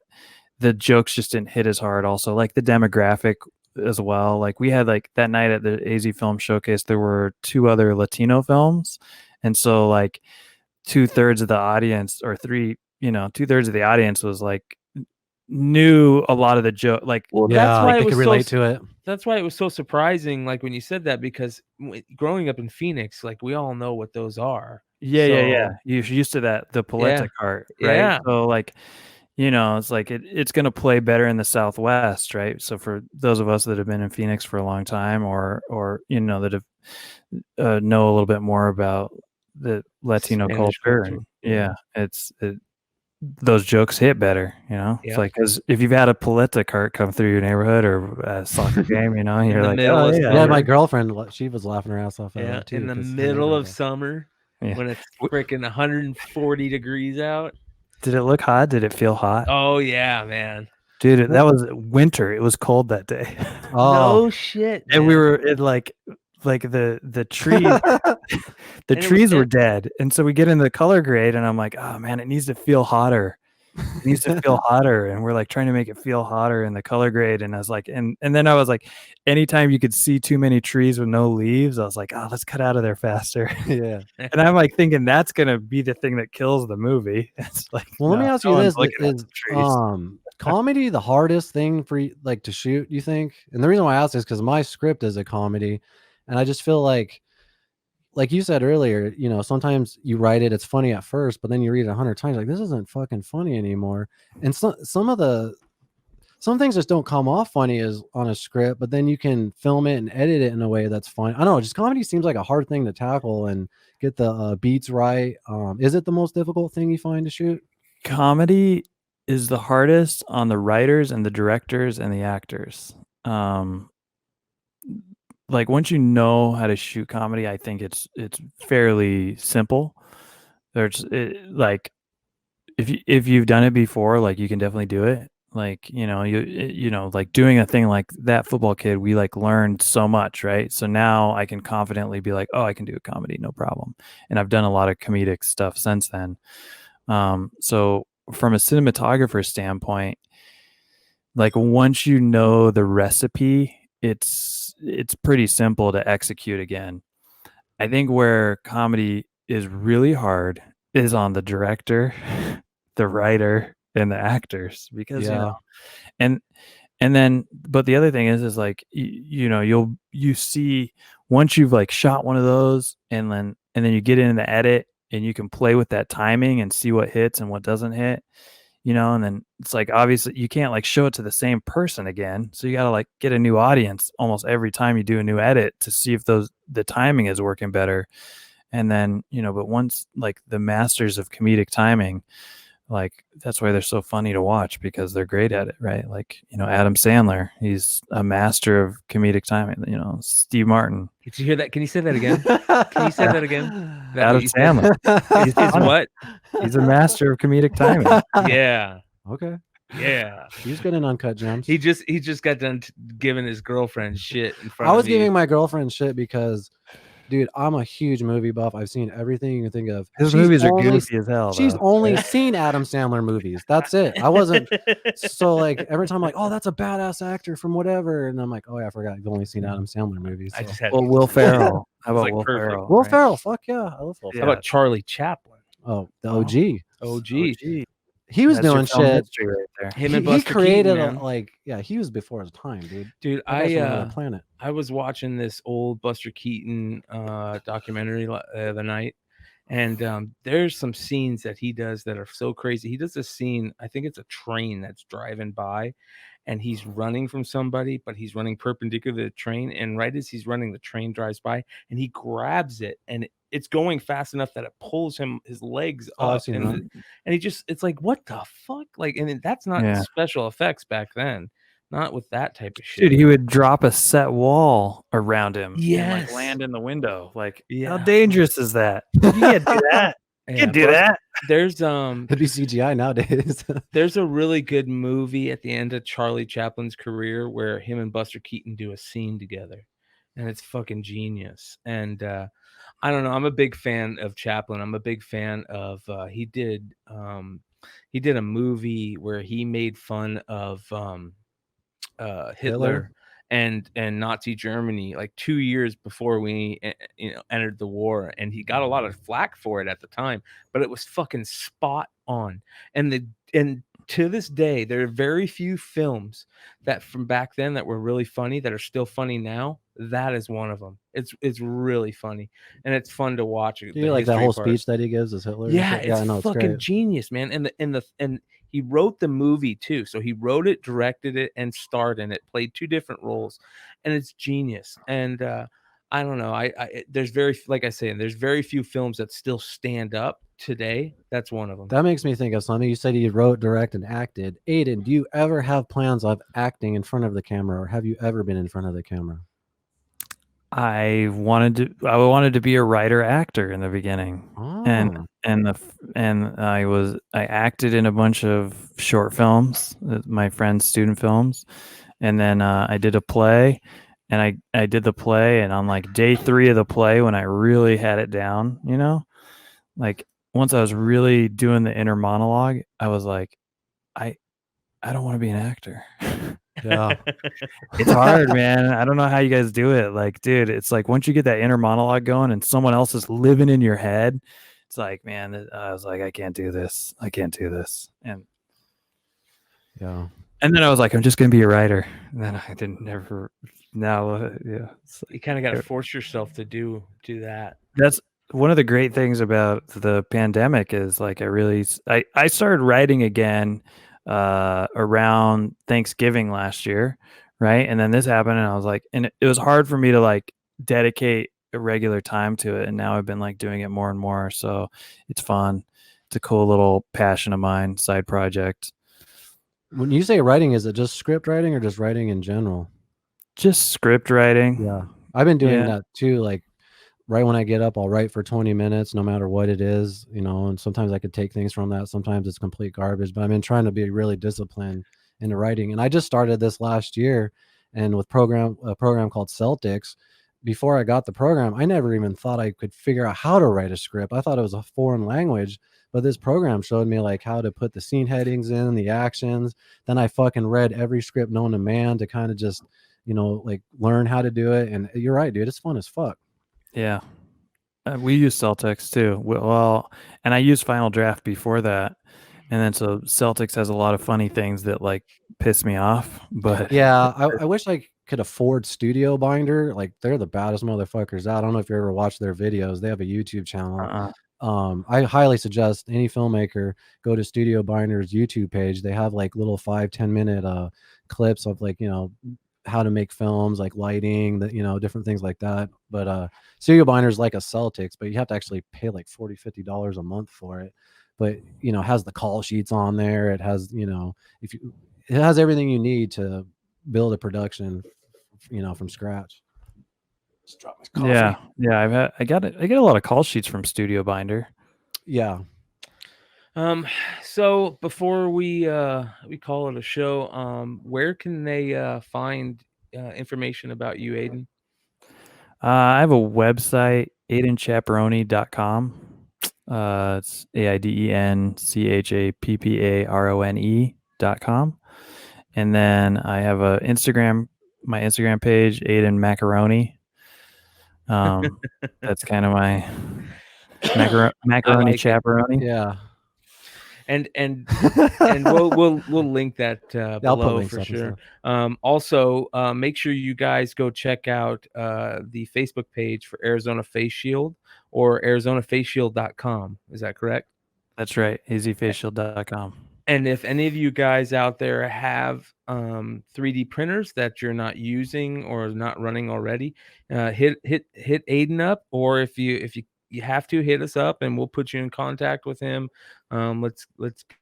the jokes just didn't hit as hard. Also, like the demographic as well. Like we had like that night at the AZ Film Showcase, there were 2 other Latino films, and so like 2/3 of the audience, or 2/3 of the audience was like knew a lot of the joke. Like, well, that's why it was relate to it. That's why it was so surprising, like when you said that, because growing up in Phoenix, like we all know what those are. Yeah. You're used to that, the Paletta cart, right? Yeah. So like, you know, it's like it's going to play better in the Southwest, right? So for those of us that have been in Phoenix for a long time, or you know, that have know a little bit more about the Latino culture, and those jokes hit better, you know. It's like, because if you've had a Paletta cart come through your neighborhood or a soccer game, you know, you're like, oh yeah. My girlfriend, she was laughing her ass off at that too. In the middle of summer, when it's freaking 140 degrees out. Did it look hot? Did it feel hot? Oh yeah, man. Dude, that was winter. It was cold that day. Oh no shit. And we were like the trees the trees were dead, and so we get in the color grade, and I'm like, oh man, it needs to feel hotter. It needs to feel hotter, and we're like trying to make it feel hotter in the color grade. And I was like, and then I was like, anytime you could see too many trees with no leaves, I was like, oh, let's cut out of there faster. Yeah. And I'm like thinking that's gonna be the thing that kills the movie. It's like, well, let me ask you this: is comedy the hardest thing for you, like, to shoot, you think? And the reason why I ask is because my script is a comedy, and I just feel like you said earlier, you know, sometimes you write it, it's funny at first, but then you read it 100 times, like, this isn't fucking funny anymore. And some things just don't come off funny as on a script, but then you can film it and edit it in a way that's fine. I don't know, just comedy seems like a hard thing to tackle and get the beats right. Is it the most difficult thing you find to shoot? Comedy is the hardest on the writers and the directors and the actors. Like once you know how to shoot comedy, I think it's fairly simple. There's like if you've done it before, like you can definitely do it. Like, you know, like doing a thing like That Football Kid, we like learned so much, right? So now I can confidently be like, oh, I can do a comedy, no problem. And I've done a lot of comedic stuff since then. So from a cinematographer standpoint, like once you know the recipe, it's pretty simple to execute again. I think where comedy is really hard is on the director, the writer, and the actors, because and then, but the other thing is like, you see, once you've like shot one of those, and then you get into the edit, and you can play with that timing and see what hits and what doesn't hit, and then it's like, obviously you can't like show it to the same person again. So you got to like get a new audience almost every time you do a new edit to see if the timing is working better. And then, but once like the masters of comedic timing, like that's why they're so funny to watch, because they're great at it, right? Like, Adam Sandler, he's a master of comedic timing. Steve Martin. Did you hear that? Can you say that again? Can you say that again? Adam Sandler. Is what? He's a master of comedic timing. Yeah. Okay. Yeah. He's good in Uncut Gems. He just got done giving his girlfriend shit in front I of was me. giving my girlfriend shit because, dude, I'm a huge movie buff. I've seen everything you can think of. His movies are goofy as hell. She's only seen Adam Sandler movies. That's it. I wasn't so like every time I'm like, oh, that's a badass actor from whatever, and I'm like, oh yeah, I forgot you've only seen Adam Sandler movies. So. I just had Will Ferrell. How about like Will perfect. Ferrell? Will Ferrell, fuck yeah, I love Will How Ferrell. about Charlie Chaplin? Oh, the OG. OG. He was doing shit. Right there. Him and Buster created Keaton, he was before his time, dude. Dude, planet. I was watching this old Buster Keaton documentary the other night, and there's some scenes that he does that are so crazy. He does a scene, I think it's a train that's driving by, and he's running from somebody, but he's running perpendicular to the train, and right as he's running, the train drives by, and he grabs it, and it's going fast enough that it pulls his legs up, and he just, it's like, what the fuck? Like, and that's not special effects back then, not with that type of shit. Dude, he would drop a set wall around him and like Yes. land in the window. Like, Yeah. how dangerous is that? You can't do that. You can't do that. There's it'd be CGI nowadays. There's a really good movie at the end of Charlie Chaplin's career where him and Buster Keaton do a scene together, and it's fucking genius. And I don't know, I'm a big fan of Chaplin. I'm a big fan of he did a movie where he made fun of Hitler and Nazi Germany like 2 years before we entered the war, and he got a lot of flack for it at the time, but it was fucking spot on. And to this day, there are very few films that from back then that were really funny that are still funny now. That is one of them. It's really funny, and it's fun to watch. Do you like that whole speech that he gives as Hitler? Yeah, it's fucking genius, man. And he wrote the movie too. So he wrote it, directed it, and starred in it. Played two different roles, and it's genius. And I don't know. There's like I say, there's very few films that still stand up today. That's one of them. That makes me think of something. You said he wrote, directed, and acted. Aiden, do you ever have plans of acting in front of the camera, or have you ever been in front of the camera? I wanted to be a writer actor in the beginning. And I acted in a bunch of short films, my friends' student films, and then I did a play, and I did the play, and on like day 3 of the play, when I really had it down, like once I was really doing the inner monologue, I was like, I don't want to be an actor. Yeah. It's hard, man. I don't know how you guys do it. Like, dude, it's like once you get that inner monologue going and someone else is living in your head, it's like, man, I was like, I can't do this. And yeah. And then I was like, I'm just going to be a writer. And then I didn't never. Now, yeah. You kind of got to force yourself to do that. That's one of the great things about the pandemic is like, I started writing again around Thanksgiving last year, right? And then this happened, and I was like, and it was hard for me to like dedicate a regular time to it, and now I've been like doing it more and more, so it's fun. It's a cool little passion of mine, side project. When you say writing, is it just script writing or just writing in general? Just script writing. Yeah, I've been doing that too. Like right when I get up, I'll write for 20 minutes, no matter what it is, and sometimes I could take things from that. Sometimes it's complete garbage, but I've been trying to be really disciplined into writing. And I just started this last year, and with a program called Celtics. Before I got the program, I never even thought I could figure out how to write a script. I thought it was a foreign language, but this program showed me like how to put the scene headings in, the actions. Then I fucking read every script known to man to kind of just, like learn how to do it. And you're right, dude. It's fun as fuck. Yeah. We use Celtics too. Well, and I used Final Draft before that, and then so Celtics has a lot of funny things that like piss me off. But yeah, I wish I could afford Studio Binder. Like they're the baddest motherfuckers out. I don't know if you ever watched their videos. They have a YouTube channel. I highly suggest any filmmaker go to Studio Binder's YouTube page. They have like little 5-10 minute clips of like, how to make films, like lighting, different things like that. But Studio Binder's like a Celtics, but you have to actually pay like $40-$50 a month for it. But has the call sheets on there. It has, if you it has everything you need to build a production, from scratch. Just drop my coffee. Yeah. I get a lot of call sheets from Studio Binder. Yeah. So before we call it a show, where can they find information about you, Aiden? I have a website, aidenchapparone.com. It's AIDENCHAPPARONE.com. And then I have my Instagram page, Aiden Macaroni. That's kind of my macaroni Chapparone. Yeah. And we'll link that below for sure. Also, make sure you guys go check out the Facebook page for Arizona Face Shield or arizonafaceshield.com. Is that correct? That's right. azfaceshield.com. And if any of you guys out there have 3D printers that you're not using or not running already, hit Aiden up, or if you have to, hit us up and we'll put you in contact with him. Let's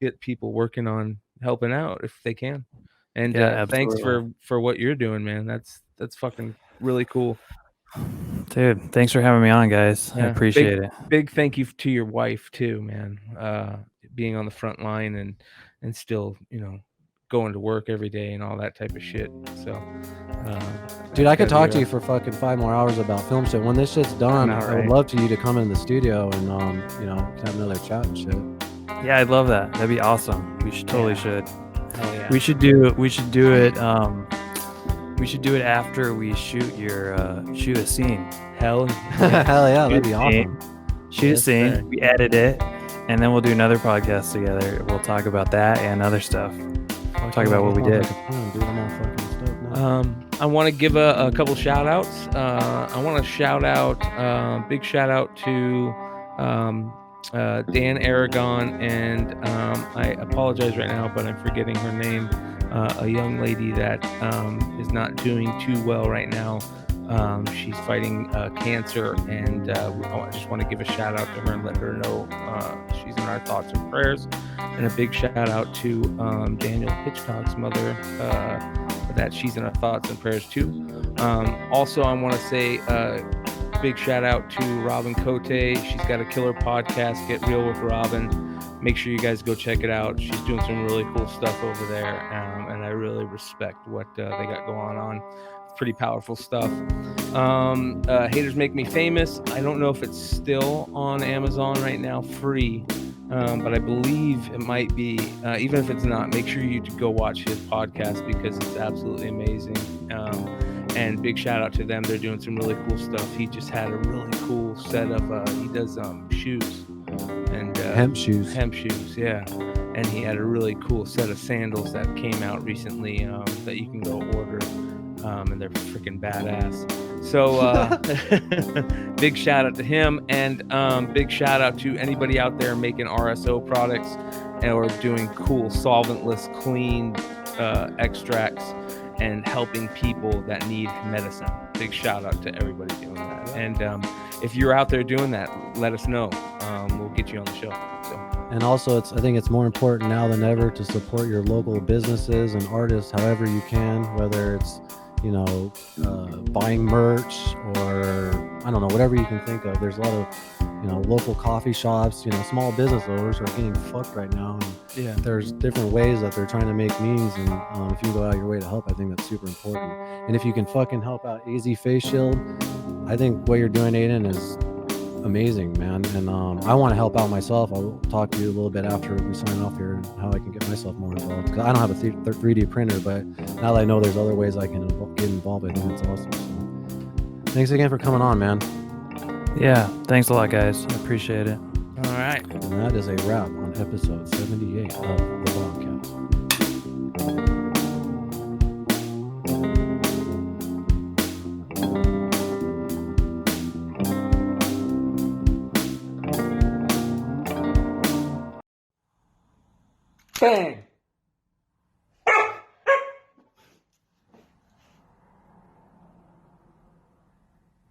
get people working on helping out if they can. And thanks for what you're doing, man. That's fucking really cool. Dude, thanks for having me on, guys. I appreciate it. Big thank you to your wife too, man. Being on the front line and still, going to work every day and all that type of shit. So dude, I could talk to you for fucking 5 more hours about film shit. When this shit's done, I would love for you to come in the studio and have another chat and shit. Yeah, I'd love that. That'd be awesome. We should should. Hell yeah. We should do it. We should do it after we shoot a scene. Hell yeah, that'd be awesome. Shoot a scene, we edit it, and then we'll do another podcast together. We'll talk about that and other stuff. We'll talk about what we did. I want to give a couple shout outs. I want to shout out, big shout out to Dan Aragon, and I apologize right now, but I'm forgetting her name. A young lady that is not doing too well right now. She's fighting cancer, and I just want to give a shout out to her and let her know she's in our thoughts and prayers. And a big shout out to Daniel Hitchcock's mother, that she's in our thoughts and prayers too. Also, I want to say big shout out to Robin Cote. She's got a killer podcast, Get Real with Robin. Make sure you guys go check it out. She's doing some really cool stuff over there, and I really respect what they got going on. Pretty powerful stuff. Haters Make Me Famous. I don't know if it's still on Amazon right now, free, but I believe it might be. Even if it's not, make sure you go watch his podcast because it's absolutely amazing. And big shout out to them. They're doing some really cool stuff. He just had a really cool set of, he does shoes. And hemp shoes, yeah. And he had a really cool set of sandals that came out recently that you can go order. And they're freaking badass. So big shout out to him, and big shout out to anybody out there making RSO products or doing cool solventless clean extracts and helping people that need medicine. Big shout out to everybody doing that. And if you're out there doing that, let us know. We'll get you on the show. And also, I think it's more important now than ever to support your local businesses and artists however you can, whether it's buying merch or I don't know, whatever you can think of. There's a lot of local coffee shops, small business owners are getting fucked right now, and there's different ways that they're trying to make means, and if you go out your way to help, I think that's super important. And if you can fucking help out AZ Face Shield, I think what you're doing, Aiden, is amazing, man. And I want to help out myself. I'll talk to you a little bit after we sign off here, how I can get myself more involved, because I don't have a 3D printer, but now that I know there's other ways I can get involved, I think it's awesome. So thanks again for coming on, man. Yeah. Thanks a lot, guys. I appreciate it. All right. And that is a wrap on episode 78 of the Bogcast. Bang!